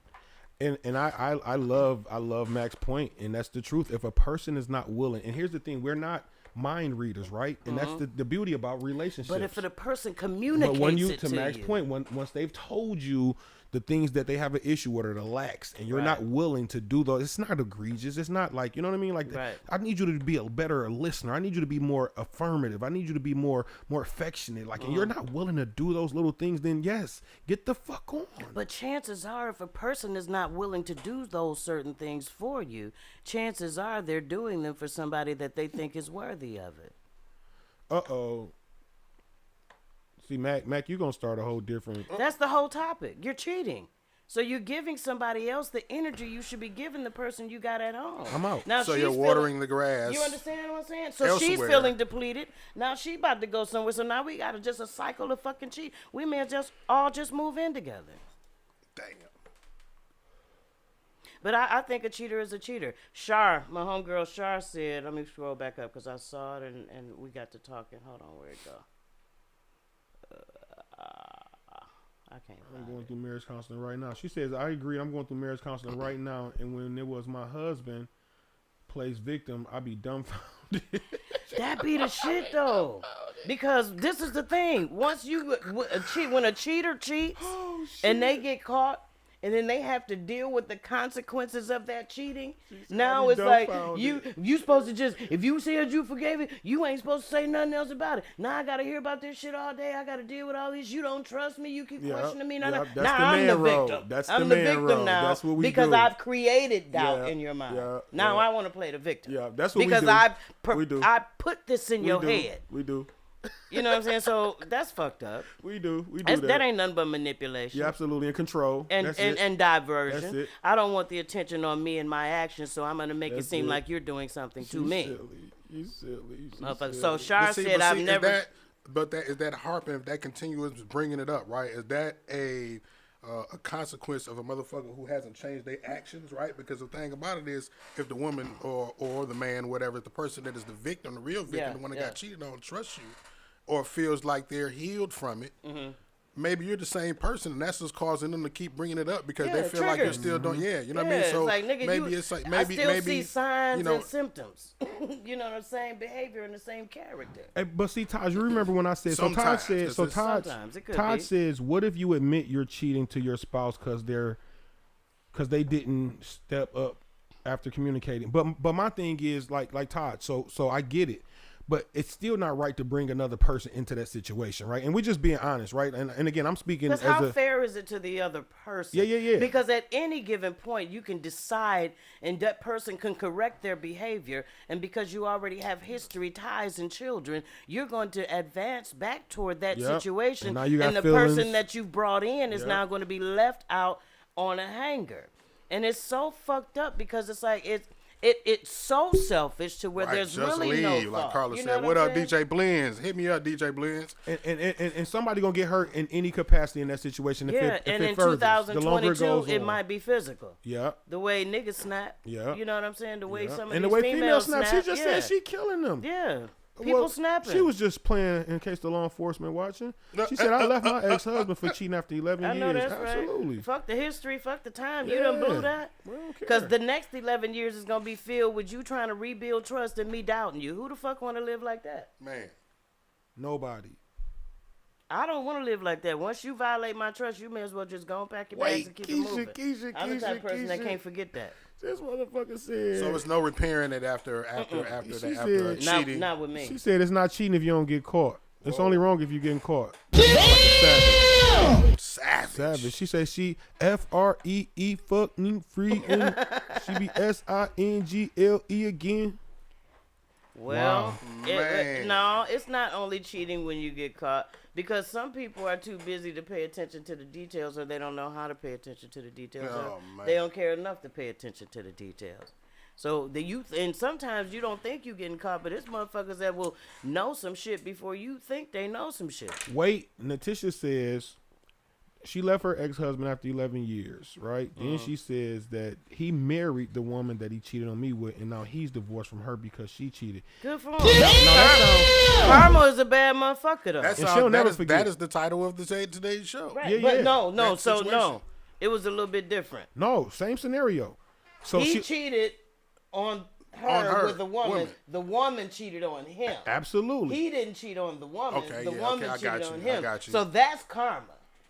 And I love Mac's point, and that's the truth. If a person is not willing, and here's the thing, we're not mind readers, right? And that's the beauty about relationships. But if the person communicates But when you, it to Mac's you, point, once they've told you the things that they have an issue with or the lacks, and you're Right. not willing to do those, it's not egregious. It's not like, you know what I mean? Like, Right. I need you to be a better listener. I need you to be more affirmative. I need you to be more affectionate. Like, and you're not willing to do those little things, then yes, get the fuck on. But chances are, if a person is not willing to do those certain things for you, chances are they're doing them for somebody that they think is worthy of it. Uh-oh. See, Mac, you're going to start a whole different... That's the whole topic. You're cheating. So you're giving somebody else the energy you should be giving the person you got at home. I'm out. Now So she's you're watering the grass. You understand what I'm saying? So she's elsewhere. feeling depleted. Now she about to go somewhere. So now we got just a cycle of fucking cheat. We may as all just move in together. Damn. But I think a cheater is a cheater. Shar, my homegirl Shar said, let me scroll back up because I saw it and we got to talking. Hold on, where'd it go? I can't I'm find going it. through marriage counseling right now. She says, I agree. I'm going through marriage counseling right now. And when it was my husband plays victim, I be dumbfounded. That be the shit though, because this is the thing. Once you when a cheater cheats and they get caught, and then they have to deal with the consequences of that cheating. Now it's like you supposed to just, if you said you forgave it, you ain't supposed to say nothing else about it. Now I gotta hear about this shit all day. I gotta deal with all this. You don't trust me. You keep questioning me. Now that's now the I'm man the role. victim. That's I'm the the man victim role. now That's what we because do. I've created doubt Yeah, in your mind. yeah, Now yeah. I want to play the victim. Yeah, that's what we because do. We do. I put this in your do. head. We do. You know what I'm saying? So that's fucked up. We do That ain't nothing but manipulation. Yeah, absolutely. In control. And, That's and, it. and diversion. That's it. I don't want the attention on me and my actions, so I'm gonna make That's it seem it. like you're doing something to You me. silly. You silly. Motherfucker. silly. So Shar said, "I've never." Is that harping? If that continuous bringing it up, right? Is that a consequence of a motherfucker who hasn't changed their actions, right? Because the thing about it is, if the woman or the man, whatever, the person that is the victim, the real victim, Yeah, the one that yeah. got cheated on, trusts you, or feels like they're healed from it, maybe you're the same person, and that's what's causing them to keep bringing it up because Yeah, they feel like you're triggers. still doing. Yeah, you know what I Yeah, mean. So it's like, nigga, maybe you, it's like I still see signs you know, and symptoms. You know what I'm saying? Behavior and the same character. Hey, but see, Todd, you remember when I said Sometimes, so? Todd said 'cause so. it's- Sometimes it could Todd be. says, "What if you admit you're cheating to your spouse because they didn't step up after communicating?" But my thing is like Todd. So I get it, but it's still not right to bring another person into that situation, right? And we're just being honest, right? And again, I'm speaking as Because how a fair is it to the other person? Yeah. Because at any given point, you can decide, and that person can correct their behavior. And because you already have history, ties, and children, you're going to advance back toward that Yep. situation. And now you got the feelings. person that you brought in is Yep. now going to be left out on a hanger. And it's so fucked up because it's like it's so selfish to where right, there's just really no leave, thought. like Carla You know said. What I'm up, saying? DJ Blends? Hit me up, DJ Blends. and somebody gonna get hurt in any capacity in that situation. If Yeah, it and in furthers, the longer 2022, it goes it on. might be physical. Yeah. The way niggas snap. Yeah. You know what I'm saying? The way Yeah. some of And the these way females females snap, she just yeah. said she killing them. Yeah. People Well, snapping. She was just playing in case the law enforcement watching. She said, "I left my ex-husband for cheating after 11 I years." know that's Absolutely. right. Fuck the history. Fuck the time. You done blew Yeah. that. We don't care. Because the next 11 years is going to be filled with you trying to rebuild trust and me doubting you. Who the fuck want to live like that? Man, Nobody. I don't want to live like that. Once you violate my trust, you may as well just go and pack your bags and keep it moving. I'm the type of person that can't forget that. This motherfucker said. so it's no repairing it after She after said- cheating. Not with me. She said it's not cheating if you don't get caught. It's only wrong if you're getting caught. Savage. Savage. She said she FREE fucking free and she be SINGLE again. Well, Man. no, it's not only cheating when you get caught because some people are too busy to pay attention to the details or they don't know how to pay attention to the details. Oh, or man. they don't care enough to pay attention to the details. So the youth, and sometimes you don't think you getting caught, but it's motherfuckers that will know some shit before you think they know some shit. Wait, Natisha says she left her ex-husband after 11 years, right? Then she says that he married the woman that he cheated on me with, and now he's divorced from her because she cheated. Good for him. that Karma is a bad motherfucker though. That's And all, she'll that never is, forget. that is the title of today's show. Right, Yeah, but yeah. no, That so situation. no, it was a little bit different. No, same scenario. So He she cheated on her, On her, with a woman. woman. The woman cheated on him. absolutely. He didn't cheat on the woman. Okay, the yeah, woman okay, I cheated got on you, I him. got you. So that's karma,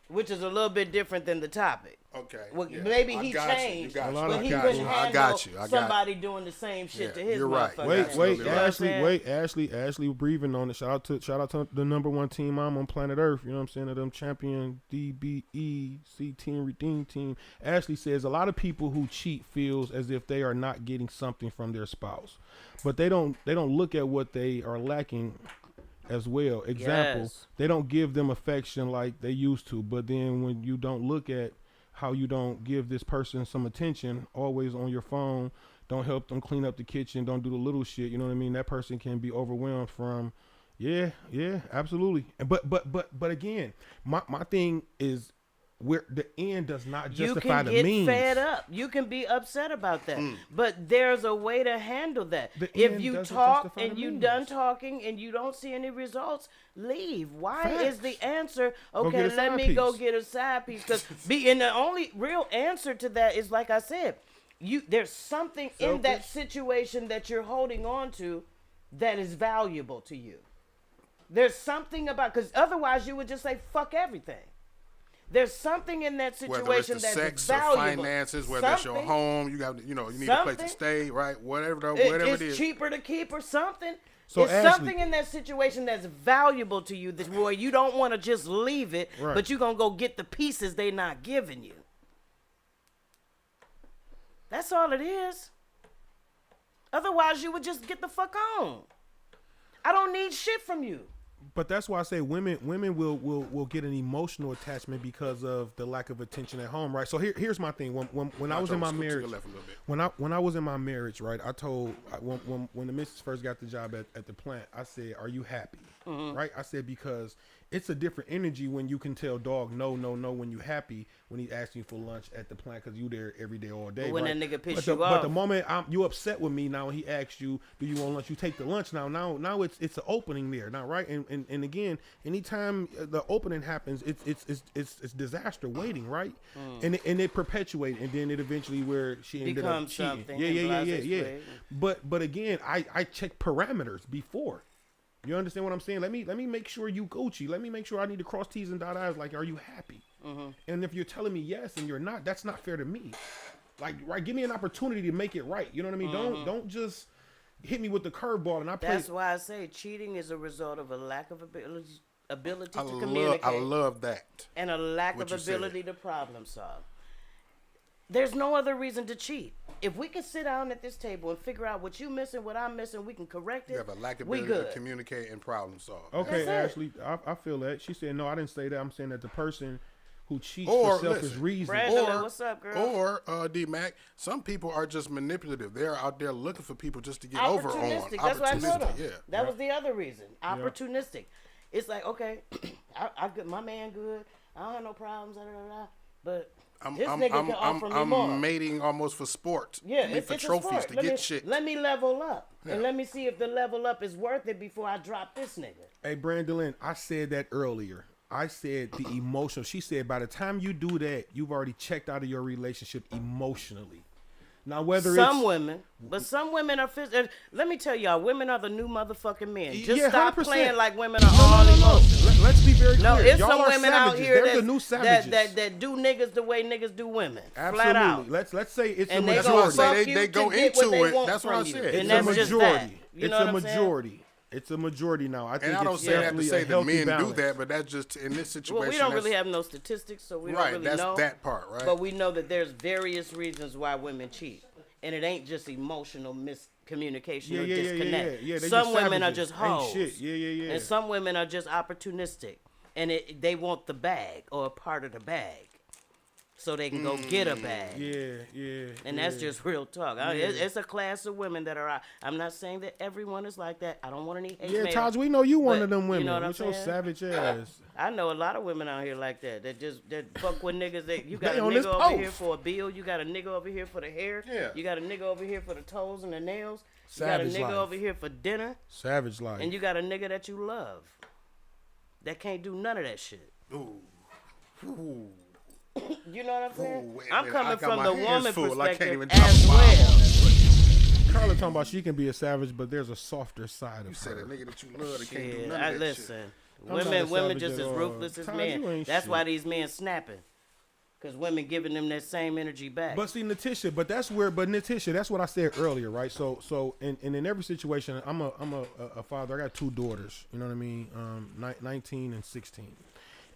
which is a little bit different than the topic. Okay. Well, yeah. maybe I he got you, changed, You got you. I but he got couldn't you. handle I got you. somebody doing the same shit to Yeah, his you're right. motherfucker. Wait, Absolutely wait, right. Ashley breathing on it. Shout out to the number one team I'm on planet Earth. You know what I'm saying? Of them champion DBEC team redeem team. Ashley says a lot of people who cheat feels as if they are not getting something from their spouse, but they don't look at what they are lacking as well. Example, Yes. they don't give them affection like they used to. But then when you don't look at how you don't give this person some attention, always on your phone, don't help them clean up the kitchen, don't do the little shit, you know what I mean? That person can be overwhelmed from, yeah, absolutely. But again, my thing is where the end does not You justify can the get means. fed up. You can be upset about that. But there's a way to handle that. The If end you doesn't talk justify and the you means. done talking and you don't see any results, leave. Why is Facts. the answer, get okay, a let side me go piece. get a side piece? Because and the only real answer to that is, like I said, there's something in that situation that you're holding on to that is valuable to you. There's something about, because otherwise you would just say, fuck everything. There's something in that situation Whether it's the that's sex valuable. or finances, whether it's your Something- home, you got you need a place to something- stay, right? Whatever It's it is. cheaper to keep or something. So, It's Ashley- something in that situation that's valuable to you that where you don't want to just leave it, Right. but you're gonna go get the pieces they not giving you. That's all it is. Otherwise, you would just get the fuck on. I don't need shit from you. But that's why I say women will get an emotional attachment because of the lack of attention at home, right? So here's my thing. When I was in my Scoot to the marriage, left a little bit. when I was in my marriage, right? I told when the missus first got the job at the plant, I said, "Are you happy?" Right? I said because it's a different energy when you can tell dog no when you happy when he asks you for lunch at the plant because you there every day all day. But when right? that nigga piss but you But off. the moment you upset with me now, he asks you, do you want lunch? You take the lunch now it's an opening there now, right? And again, anytime the opening happens, it's disaster waiting, right? And it perpetuates, and then it eventually where she ended up Becomes cheating. something. Yeah. But again, I check parameters before. You understand what I'm saying? Let me make sure you Gucci. Let me make sure I need to cross T's and dot I's. Like, are you happy? And if you're telling me yes and you're not, that's not fair to me. Like, right? Give me an opportunity to make it right. You know what I mean? Don't just hit me with the curveball and I play. That's why I say cheating is a result of a lack of ability to communicate. I love that. And a lack what of you ability to problem solve. There's no other reason to cheat. If we can sit down at this table and figure out what you missing, what I'm missing, we can correct it. You have a lack of we ability good. to communicate and problem solve. Okay, That's Ashley, I feel that. She said, no, I didn't say that. I'm saying that the person who cheats Or, for selfish listen, reasons. Brandon, what's up, girl? Or D-Mac, some people are just manipulative. They're out there looking for people just to get over on. Opportunistic. That's what I told him. Yeah. That was the other reason. Opportunistic. It's like, okay, I good, my man good. I don't have no problems, but this nigga can offer me more. I'm mating almost for sport. Yeah, I mean, it's for a trophies sport. to Let get me, shit. Let me level up. Yeah. And let me see if the level up is worth it before I drop this nigga. Hey, Brandon, I said that earlier. I said the emotional. She said by the time you do that, you've already checked out of your relationship emotionally. Now, whether some it's women, but some women are physical. Let me tell y'all, women are the new motherfucking men. Just Yeah, stop 100%. playing like women are all emotional. Let's be very clear. No, it's Y'all some are women savages. out here They're the new savages. that do niggas the way niggas do women. Absolutely. Flat out. Let's say it's And a they That's gonna why I majority. say fuck you they go to get what into they it. want That's what from I you. said. And It's that's a just majority. that. You It's know a what I'm saying? majority. It's a majority now. I think And I don't it's say that to definitely say a that healthy men balance. do that, but that's just in this situation. Well, we don't that's- really have no statistics, so we don't Right, really that's know. that part, right? But we know that there's various reasons why women cheat. And it ain't just emotional miscommunication or disconnect. Yeah, they some just women are savages. just Ain't hoes. shit. Yeah. And some women are just opportunistic. And they want the bag or a part of the bag. So they can go get a bag. Yeah. And that's just real talk. It's a class of women that are out. I'm not saying that everyone is like that. I don't want any hate Yeah, mail. Taj, we know you one But of them you women know what I'm with your saying? savage ass. I know a lot of women out here like that. That fuck with niggas. You got They a on this nigga over here post. for a bill. You got a nigga over here for the hair. Yeah. You got a nigga over here for the toes and the nails. Savage you got a nigga life. over here for dinner. Savage life. And you got a nigga that you love. That can't do none of that shit. Ooh. Ooh. You know what I'm saying? Ooh, wait a I'm minute. coming I got from my the hands woman full. I can't perspective even drop as a bomb on well. that. Carla talking about she can be a savage, but there's a softer side You of said her. a nigga that you love that can't do Yeah, none I of that listen. I'm not a Women savage just at as all. ruthless as Taj, men. you ain't That's shit. why these men snapping. Cause women giving them that same energy back. But see, Natisha, Natisha, that's what I said earlier, right? So, and in every situation, I'm a father. I got two daughters. You know what I mean? 19 and 16.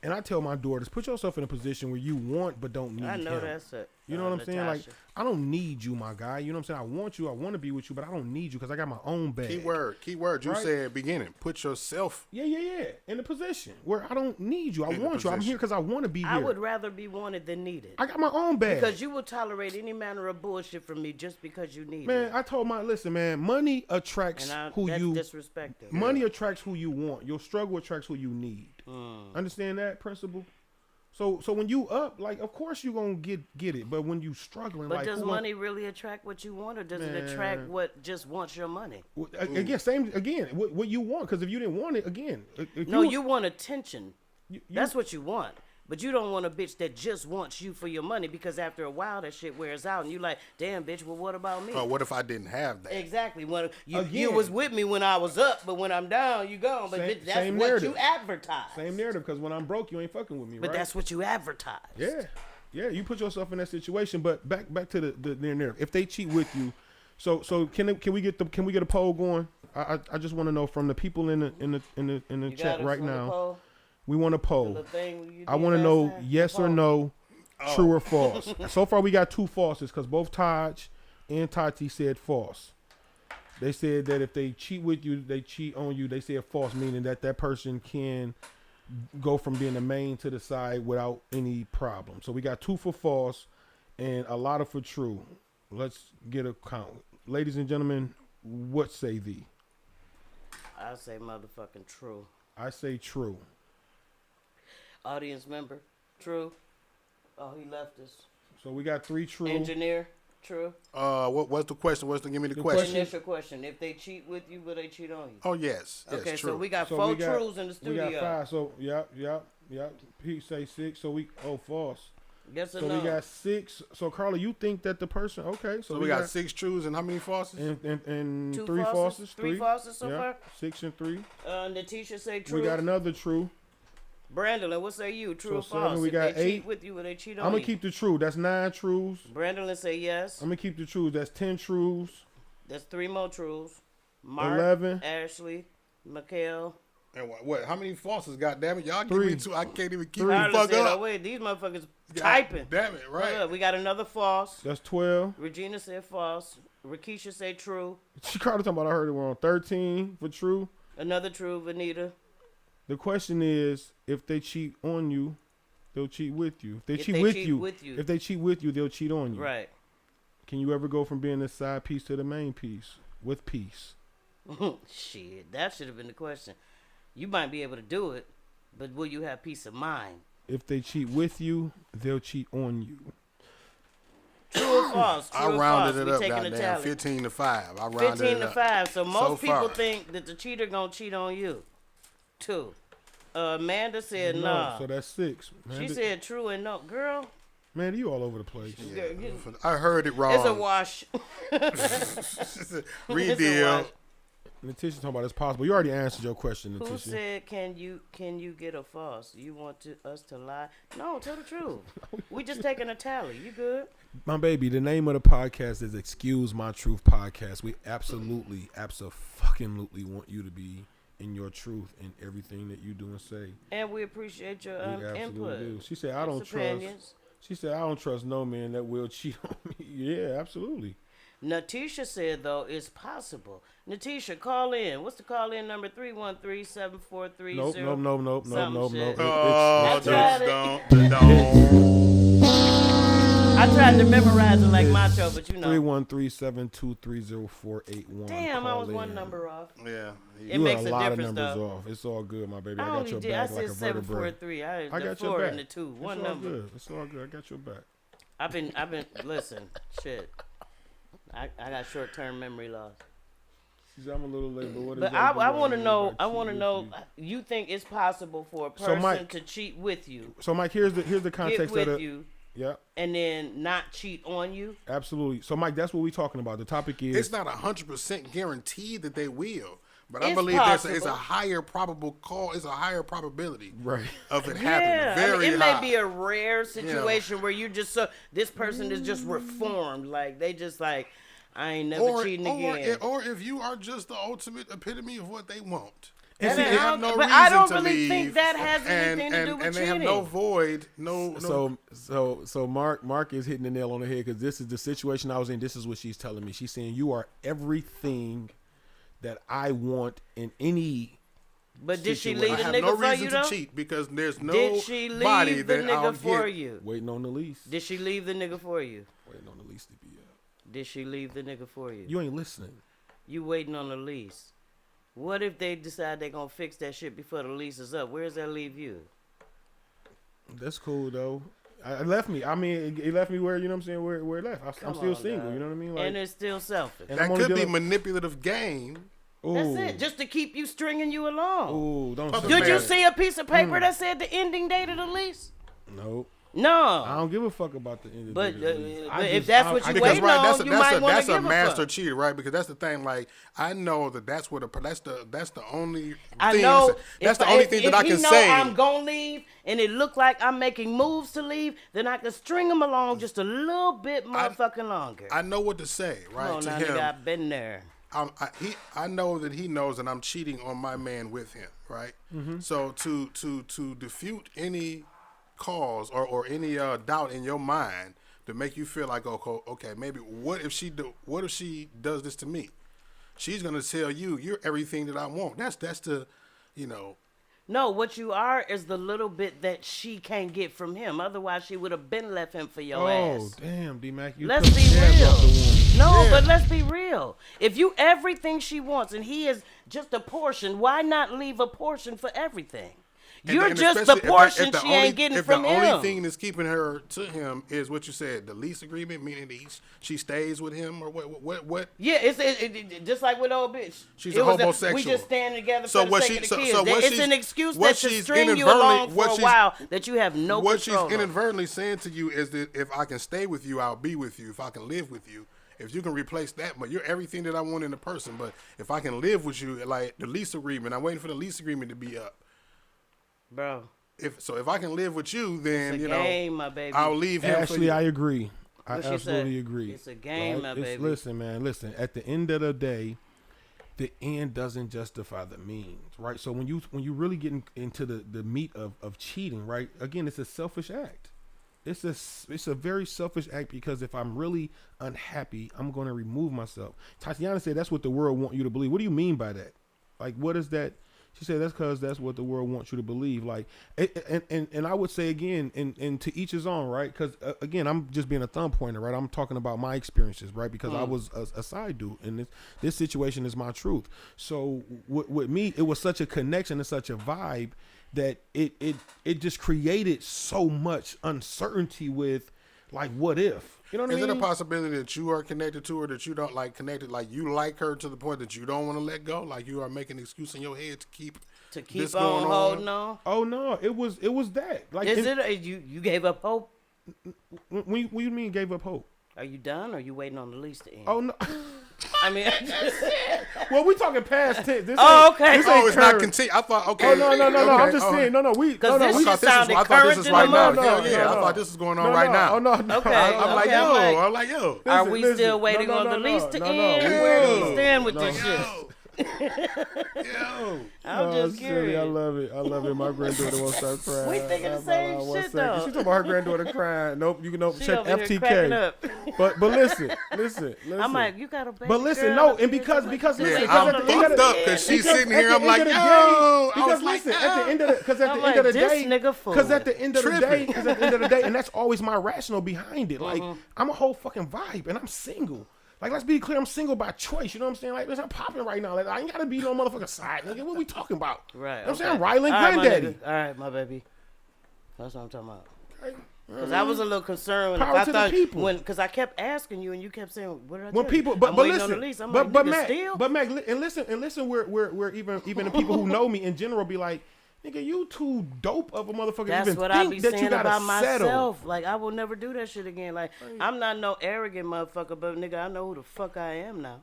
And I tell my daughters, put yourself in a position where you want but don't need I know him. that's it. You know what I'm saying? Like, Natasha. I don't need you, my guy. You know what I'm saying? I want you. I want to be with you, but I don't need you because I got my own bag. Keyword. You Right. said beginning. Put yourself. Yeah. In a position where I don't need you. I In a want you. I'm position. here because I want to be here. I would rather be wanted than needed. I got my own bag. Because you will tolerate any manner of bullshit from me just because you need Man, it. I told listen, man, money attracts And who that's you disrespectful. money attracts who you want. Your struggle attracts who you need. Understand that principle? So when you up, like, of course you gonna get it. But when you struggling, But like, does who money really attract what you want, or does it attract Man. what just wants your money? what you want? Because if you didn't want it, again, if No, you want attention. you- That's what you want. But you don't want a bitch that just wants you for your money, because after a while that shit wears out and you like, damn bitch, well what about me? Oh, what if I didn't have that? Exactly. When you Again. was with me when I was up, but when I'm down, you gone. But Same- bitch, that's same what narrative. you advertise. same narrative. Because when I'm broke, you ain't fucking with me, But right? that's what you advertise. Yeah. You put yourself in that situation. But back to the narrative. If they cheat with you, so can we get a poll going? I just want to know from the people in the You chat got us right on the now. poll? We want a poll. The thing you I did want to last know time? yes The or poll. no, true or false. So far, we got two falses because both Taj and Tati said false. They said that if they cheat with you, they cheat on you. They said false, meaning that person can go from being the main to the side without any problem. So we got two for false and a lot of for true. Let's get a count. Ladies and gentlemen, what say thee? I say motherfucking true. I say true. Audience member, true. Oh, he left us. So we got 3 true. Engineer, true. What's the question? Give me the The question. Initial question: if they cheat with you, will they cheat on you? Oh yes, Okay, true. so we got So 4 we got- truths in the We studio. got 5. So yep. Pete say 6. So we false. Yes or So no? we got 6. So Carla, you think that the person? Okay. So we got 6 truths and how many falses? and 2 3 falses. 3 falses so yeah. far. 6 and 3. Natisha say true. We got another true. Brandon, what say you? True or So 7, false? we if got they 8. cheat with you, will they cheat on I'm you? gonna keep the true. That's 9 truths. Brandon say yes. I'm gonna keep the truths. That's 10 truths. That's 3 more truths. Mark, 11. Ashley, Mikhail. And what? How many falses? God damn it, y'all give me 3. 2. I can't even keep Carla the fuck said, up. oh wait, these motherfuckers God typing. Damn it, Hold right? up, we got another false. That's 12. Regina said false. Rakisha said true. She Carla talking about. I heard it wrong. 13 for true. Another true, Vanita. The question is, if they cheat on you, they'll cheat with you. If they If cheat they with cheat you, with you. if they cheat with you, they'll cheat on you. Right. Can you ever go from being the side piece to the main piece with peace? Shit, that should have been the question. You might be able to do it, but will you have peace of mind? If they cheat with you, they'll cheat on you. True or false? True I or rounded false? it We up, taking a goddamn. tally. 15 to 5. I rounded 15 it to up. 5. So most So people far. think that the cheater gonna cheat on you. 2. Amanda said No, nah. so that's 6. Man, She said true and no. Girl, man, you all over the place. girl, I heard it wrong. it's a wash. Read It's a deal. wash. Natisha talking about it's possible. You already answered your question, Who Natisha. said can you get a false? You want us to lie? No, tell the truth. We just taking a tally. You good? My baby, the name of the podcast is Excuse My Truth Podcast. We absolutely want you to be in your truth in everything that you do and say. And we appreciate your We absolutely input. do. She said, I don't It's trust. opinions. She said, I don't trust no man that will cheat on me. Yeah, absolutely. Natisha said, though, it's possible. Natisha, call in. What's the call in number? 313-743-0. Nope. Some shit. Oh, I tried it. don't. I tried to memorize it like Macho, but you know. 313-723-0481. Damn, I Call was one in. number off. Yeah. It You makes a a lot of difference, numbers though. off. It's all good, my baby. I I got only your did. I back said like a vertebrae. 743. I I the got 4 your back. and the 2. One It's all number. good. It's all good. I got your back. I've been. Listen, shit. I got short-term memory loss. She said, I'm a little late, but what is But that I do want to mean know. if I cheat want to with know. you? You think it's possible for a So, person Mike- to cheat with you, So, Mike, here's the get context with of the. you, Yeah, and then not cheat on you? absolutely. So, Mike, that's what we're talking about. The topic is. It's not 100% guaranteed that they will, but I It's believe it's possible. a higher probable call. It's a higher probability Right. of it Yeah, happening. Very it high. may be a rare situation where you just this person is just reformed, like they just like I ain't never cheating again. Or if you are just the ultimate epitome of what they want. And And see, they have no but reason I don't to really leave, think that has anything to do with and they have no cheating. void, no. So Mark is hitting the nail on the head because this is the situation I was in. This is what she's telling me. She's saying you are everything that I want in any. But did she situation. leave I the have nigga no for reason you to though? cheat because there's Did she nobody leave the that I'll nigga for get. you? Waiting on the lease. Did she leave the nigga for you? Waiting on the lease to be up. Did she leave the nigga for you? You ain't listening. You waiting on the lease. What if they decide they gonna fix that shit before the lease is up? Where does that leave you? That's cool though. It left me. I mean, it left me where, you know what I'm saying, where it left. I'm Come still on, single. dog. You know what I mean? Like, And it's still selfish. and That I'm only could be dealing- manipulative game. That's Ooh. it. Just to keep you stringing you along. Ooh, don't Puppet say Did you that. see a piece of paper that said the ending date of the lease? Nope. I No. don't give a fuck about the end of But, the lease. but if that's what you Because waiting right, on, that's a, you that's might a, want that's to a give a master fuck. cheater, right? Because that's the thing. Like I know that's what that's the only. I thing know. That's the only thing that I can if he know say. I'm gonna leave, and it look like I'm making moves to leave, then I can string him along just a little bit motherfucking longer. I know what to say, right? Come on, to now, him, nigga, I've been there. I know that he knows that I'm cheating on my man with him, right? Mm-hmm. So to defute any cause or any doubt in your mind to make you feel like okay, maybe what if she does this to me? She's gonna tell you you're everything that I want. That's the, you know. No, what you are is the little bit that she can't get from him. Otherwise, she would have been left him for your Oh, ass. damn, D-Mac. You Let's took be the tabs off the real. wound. No, Yeah. but let's be real. If you everything she wants and he is just a portion, why not leave a portion for everything? You're and just the especially portion she ain't getting if from the him. only thing that's keeping her to him is what you said, the lease agreement, meaning that she stays with him, or what? Yeah, it's just like with old bitch. She's It a was homosexual. We just standing together So for the what sake she- of the so kids. what It's she's- an excuse what that should she's string you inadvertently- along for what a she's- while that you have no What she's control over. inadvertently saying to you is that if I can stay with you, I'll be with you. If I can live with you, if you can replace that, but you're everything that I want in a person. But if I can live with you, like the lease agreement, I'm waiting for the lease agreement to be up. Bro, If I can live with you, then it's a you game, know my baby. I'll leave him for Ashley, you. I agree. I What she absolutely said? agree. It's a game, my baby. Listen, man, listen. At the end of the day, the end doesn't justify the means, right? So when you really get into the meat of cheating, right? Again, it's a selfish act. It's a very selfish act because if I'm really unhappy, I'm going to remove myself. Tatiana said that's what the world want you to believe. What do you mean by that? Like, what is that? She said that's because that's what the world wants you to believe. Like, and I would say again, and to each his own, right? Because again, I'm just being a thumb pointer, right? I'm talking about my experiences, right? Because I was a side dude, and this situation is my truth. So with me, it was such a connection and such a vibe that it just created so much uncertainty with, like, what if? You know what I mean? Is it a possibility that you are connected to her, that you don't like connected, like you like her to the point that you don't want to let go, like you are making an excuse in your head to keep this on going holding on? Oh no, it was that. Like, Is it you gave up hope? when you mean gave up hope? Are you done or are you waiting on the lease to end? Oh no. I mean, Well, we talking past tense. This Oh, ain't- okay. This Oh, ain't it's not current. continue. I thought okay. Oh no. Okay, I'm just oh, saying. No. We 'Cause this I shit thought sounded this current is in right the now. moment. Hell yeah, I thought this was going on No, right now. Oh no. Okay. I'm like, Okay, I'm like- I'm like, yo. Are we listen. still waiting No, on the lease to no. end? Where do we stand with this shit? Yo. I'm just silly. curious. I love it. My granddaughter won't start crying. We thinking the same One shit, second. though. She talking about her granddaughter crying. Nope. You can She check over here cracking FTK. up. But listen. I'm like, you got a baby But listen, girl no, up and here? because I'm because like, listen, Yeah, because I'm at the end of fucked the- up because she's because sitting at here. the I'm end like, of the yo. day- I Because was like, listen, at the end of the because at I'm the like, end of the this day, nigga fool. because at the end of the Tripping. day, because at the end of the day, and that's always my rationale behind it. Like, I'm a whole fucking vibe, and I'm single. Like, let's be clear, I'm single by choice. You know what I'm saying? Like, listen, I'm popping right now. Like, I ain't gotta be no motherfucking side, nigga. What we talking about? Right. You know what I'm okay. saying? Ryland All right, my granddaddy. nigga. All right, my baby. That's what I'm talking about. Okay. Because I was a little concerned when Power I to the thought people. because I kept asking you and you kept saying, "What did I When tell people, you? but I'm but waiting listen, on the lease." I'm but like, but nigga, Mac, still? but Mac, and listen, where even the people who know me in general be like, nigga, you too dope of a motherfucker. That's even what think I be that you saying gotta about settle. myself. Like, I will never do that shit again. Like, I'm not no arrogant motherfucker, but nigga, I know who the fuck I am now.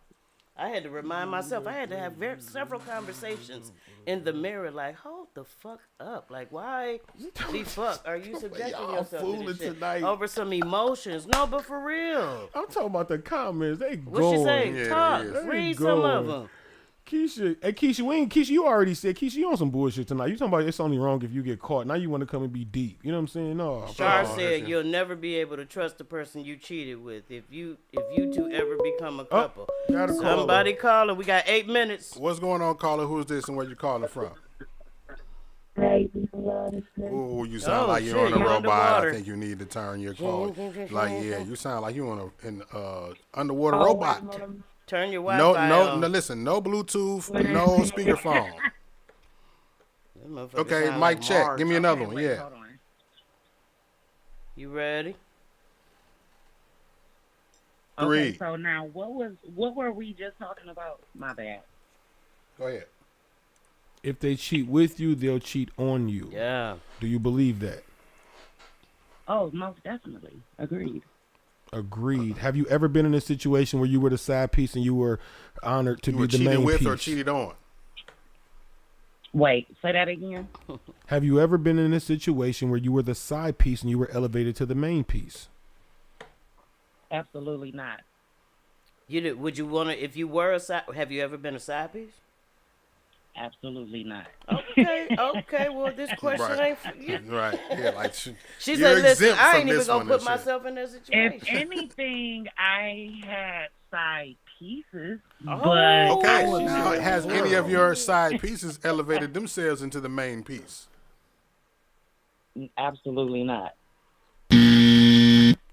I had to remind myself. I had to have several conversations in the mirror. Like, hold the fuck up. Like, why the fuck are you subjecting Y'all yourself to fooling this shit tonight. over some emotions? No, but for real. I'm talking about the comments. They What going. she say? Yeah, Talk. it is. Read They some of going. them. Keisha, hey Keisha, you already said Keisha, you on some bullshit tonight. You talking about it's only wrong if you get caught. Now you want to come and be deep. You know what I'm saying? No. Char Oh, said that's- you'll never be able to trust the person you cheated with if you two ever become a couple. got a caller. Somebody calling. We got 8 minutes. What's going on, caller? Who's this and where you calling from? Hey, people, this is Oh, you sound Oh, like you're shit, on the you're robot. underwater. I think you need to turn your call. Like, yeah, you sound like you on an underwater robot. Turn your No, Wi-Fi no, on. no. Listen, no Bluetooth, no speakerphone. That motherfucker Okay, sound mic like check. Mars. Give me another one. Yeah. Hold on. You ready? Three. Okay, so now what were we just talking about? My bad. Go ahead. If they cheat with you, they'll cheat on you. Yeah. Do you believe that? Oh, most definitely. Agreed. Agreed. Have you ever been in a situation where you were the side piece and you were honored to You be were the cheated main with piece? or cheated on? Wait, say that again. Have you ever been in a situation where you were the side piece and you were elevated to the main piece? Absolutely not. Would you want to, if you were a side, have you ever been a side piece? Absolutely not. Okay, well, this question Right. ain't for you. Right. Yeah, like She you're said, listen, exempt I from ain't even this going one to put and shit. myself in that If situation. anything, I had side pieces, Oh. but Okay. I was Now, has any of your side pieces elevated themselves into the main piece? absolutely not.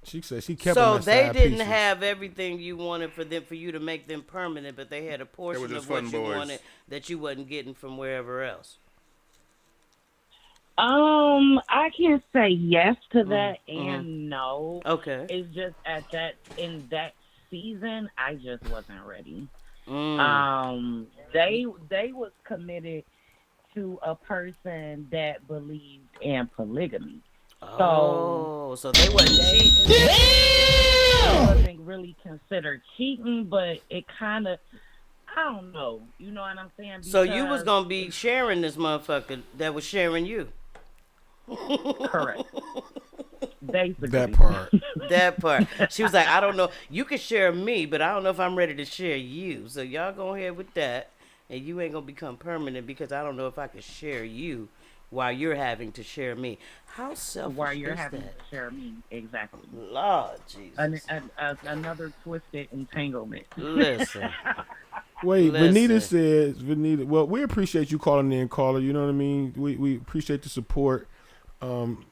She said she kept So them as they side didn't pieces. have everything you wanted for you to make them permanent, but they had a portion just of what fun you boys. wanted that you wasn't getting from wherever else. I can't say yes to that and no. Okay. It's just in that season, I just wasn't ready. They was committed to a person that believed in polygamy. So they wasn't cheating. It wasn't really considered cheating, but it kind of, I don't know. You know what I'm saying? So you was Because- gonna be sharing this motherfucker that was sharing you. correct. Basically. That part. That part. She was like, I don't know. You can share me, but I don't know if I'm ready to share you. So y'all go ahead with that, and you ain't gonna become permanent because I don't know if I can share you while you're having to share me. How selfish While you're is having that? to share me, exactly. Lord Jesus. Another twisted entanglement. Listen. Wait, Listen. Vanita says, well, we appreciate you calling in, caller. You know what I mean? We appreciate the support.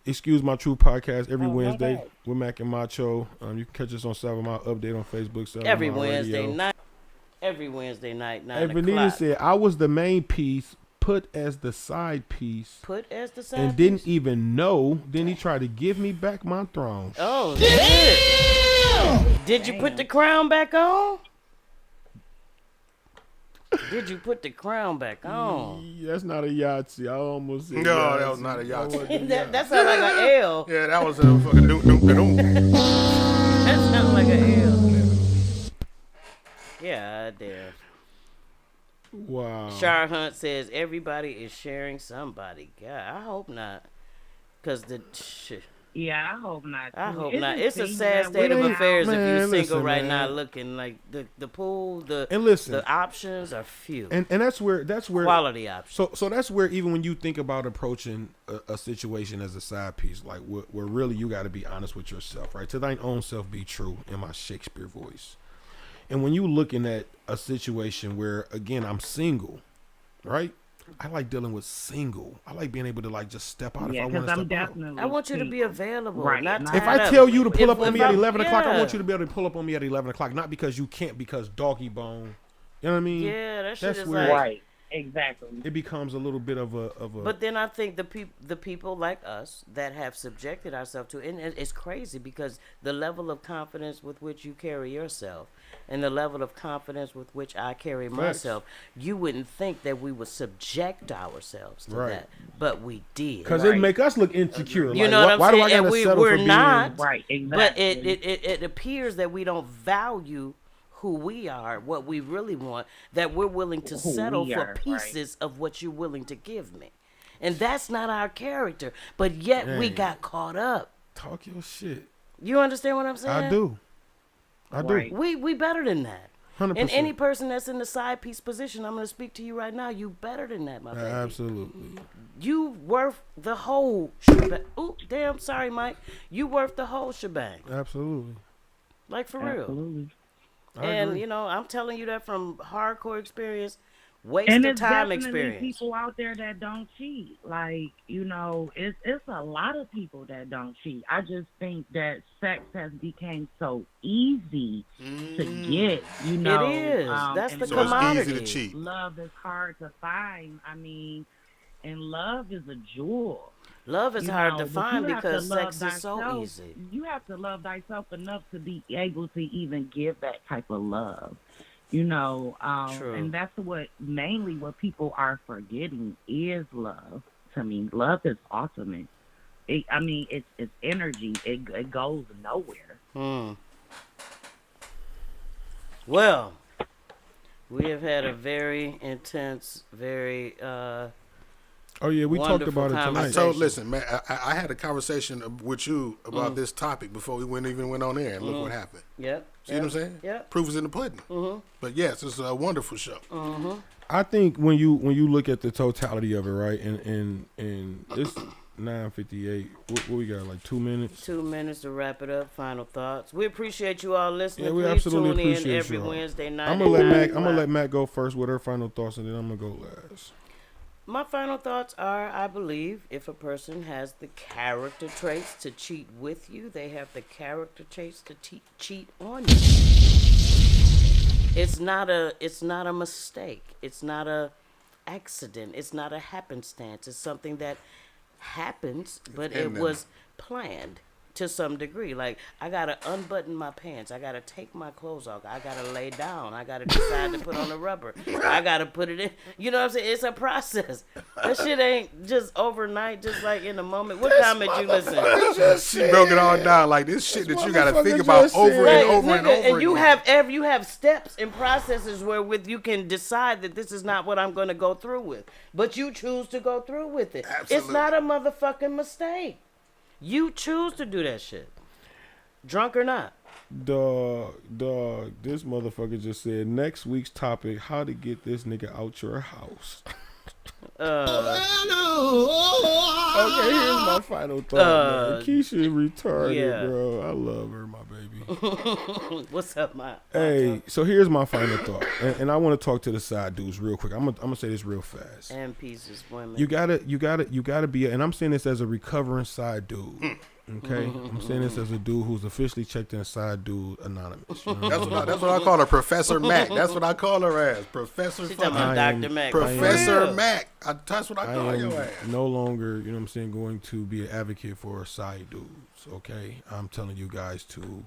Excuse My True podcast every Wednesday okay. with Mac and Macho. You can catch us on 7 Mile Update on Facebook. 7 Every Mile Wednesday Radio. night. Every Wednesday night, 9 And Vanita o'clock. said, I was the main piece put as the side piece Put as the side and didn't piece? even know. Then he tried to give me back my throne. Oh, shit. Did you put the crown back on? Did you put the crown back on? That's not a Yahtzee. I almost said No, that was Yahtzee. not a Yahtzee. That sounds like an L. Yeah, that was a fucking doom. That sounds like an L. Yeah, damn. Wow. Shar Hunt says everybody is sharing somebody. God, I hope not. Cause Yeah, I hope not. I too. hope It not. just It's a seems sad that state of we affairs if Man, you're single listen, right man. now, looking like the pool, And listen. the options are few. And that's where Quality options. So that's where even when you think about approaching a situation as a side piece, like where really you got to be honest with yourself, right? To thine own self be true, in my Shakespeare voice. And when you looking at a situation where, again, I'm single, right? I like dealing with single. I like being able to like just step out Yeah, if I want because to I'm step out. definitely. I want you to be single. available, Right, not not- If tied I up. tell you to pull up on If me at I'm- 11 o'clock, I yeah. want you to be able to pull up on me at 11 o'clock, not because you can't, because doggy bone. You know what I mean? Yeah, that shit That's is where- like. Right. Exactly. It becomes a little bit of a. But then I think the people like us that have subjected ourselves to, and it's crazy because the level of confidence with which you carry yourself and the level of confidence with which I carry myself, you wouldn't think that we would subject ourselves to Right. that, but we did. Because it make us look insecure. You Like, know what I'm why saying? do I gotta And settle we're for being? not. Right. Exactly. But it appears that we don't value who we are, what we really want, that we're willing to Who settle we for are, right. pieces of what you're willing to give me. And that's not our character. But yet we Dang. got caught up. Talk your shit. You understand what I'm saying? I do. I do. Right. We better than that. 100%. And any person that's in the side piece position, I'm going to speak to you right now. You better than that, my baby. Absolutely. You worth the whole shebang. Ooh, damn, sorry, Mike. You worth the whole shebang. Absolutely. Like, for real. Absolutely. I And agree. you know, I'm telling you that from hardcore experience, And waste of there's time definitely experience. people out there that don't cheat. Like, you know, it's a lot of people that don't cheat. I just think that sex has become so easy to get. You know, is. That's and the So it's commodity. easy to cheat. love is hard to find. I mean, and love is a jewel. Love is You hard know, to but find you have to because love sex is so thyself. easy. You have to love thyself enough to be able to even give that type of love. You know, True. and that's what people are forgetting is love. To me, love is ultimate. It's energy. It goes nowhere. Well, we have had a very intense, very Oh yeah, we talked Wonderful about it I tonight. conversation. told, listen, man, I had a conversation with you about this topic before we even went on air, and look what happened. Yep. See what I'm saying? Yep. Proof is in the pudding. But yes, it's a wonderful show. I think when you look at the totality of it, right, and it's 9:58. What we got? Like 2 minutes. 2 minutes to wrap it up. Final thoughts. We appreciate you all listening. Yeah, we Please absolutely tune in appreciate every you all. Wednesday night. I'm at gonna let 9 Mac. I'm gonna o'clock. let Mac go first with her final thoughts, and then I'm gonna go last. My final thoughts are, I believe if a person has the character traits to cheat with you, they have the character traits to cheat on you. It's not a mistake. It's not a accident. It's not a happenstance. It's something that happens, but in it them. was planned to some degree. Like, I gotta unbutton my pants, I gotta take my clothes off, I gotta lay down, I gotta decide to put on the rubber, I gotta put it in. You know what I'm saying? It's a process. That shit ain't just overnight, just like in a moment. What time did you listen? She broke it all down like this shit that you gotta motherfucker think about just over said- and Like, over and nigga, over you again. you have steps and processes wherewith you can decide that this is not what I'm going to go through with, but you choose to go through with it. It's Absolutely. not a motherfucking mistake. You choose to do that shit, drunk or not. Dog, this motherfucker just said next week's topic: how to get this nigga out your house. Okay, here's my final thought. Man. Keisha retarded, yeah. bro. I love her, my baby. What's up, my? Hey, so here's my final thought, and I want to talk to the side dudes real quick. I'm gonna say this real fast. And pieces, women. You gotta be, and I'm saying this as a recovering side dude. Okay, I'm saying this as a dude who's officially checked in Side Dude Anonymous. You know what I'm saying? That's what I call her, Professor Mac. That's what I call her as, Professor. She talking fucking- about Dr. Mac. Professor Yeah. Mac. That's what I I call your am ass. no longer, you know what I'm saying, going to be an advocate for side dudes. Okay, I'm telling you guys to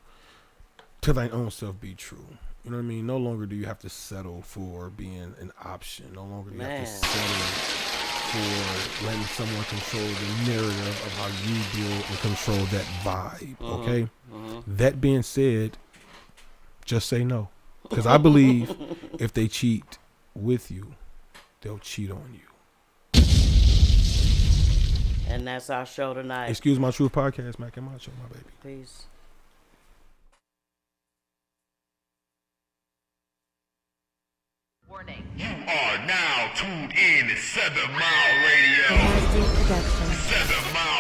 thine own self be true. You know what I mean? No longer do you have to settle for being an option. No longer do you have Man. to settle for letting someone control the narrative of how you deal and control that vibe. Okay. That being said, just say no, because I believe if they cheat with you, they'll cheat on you. And that's our show tonight. Excuse My Truth podcast, Mac and Macho, my baby. Peace. You are now tuned in to 7 Mile Radio. 7 Mile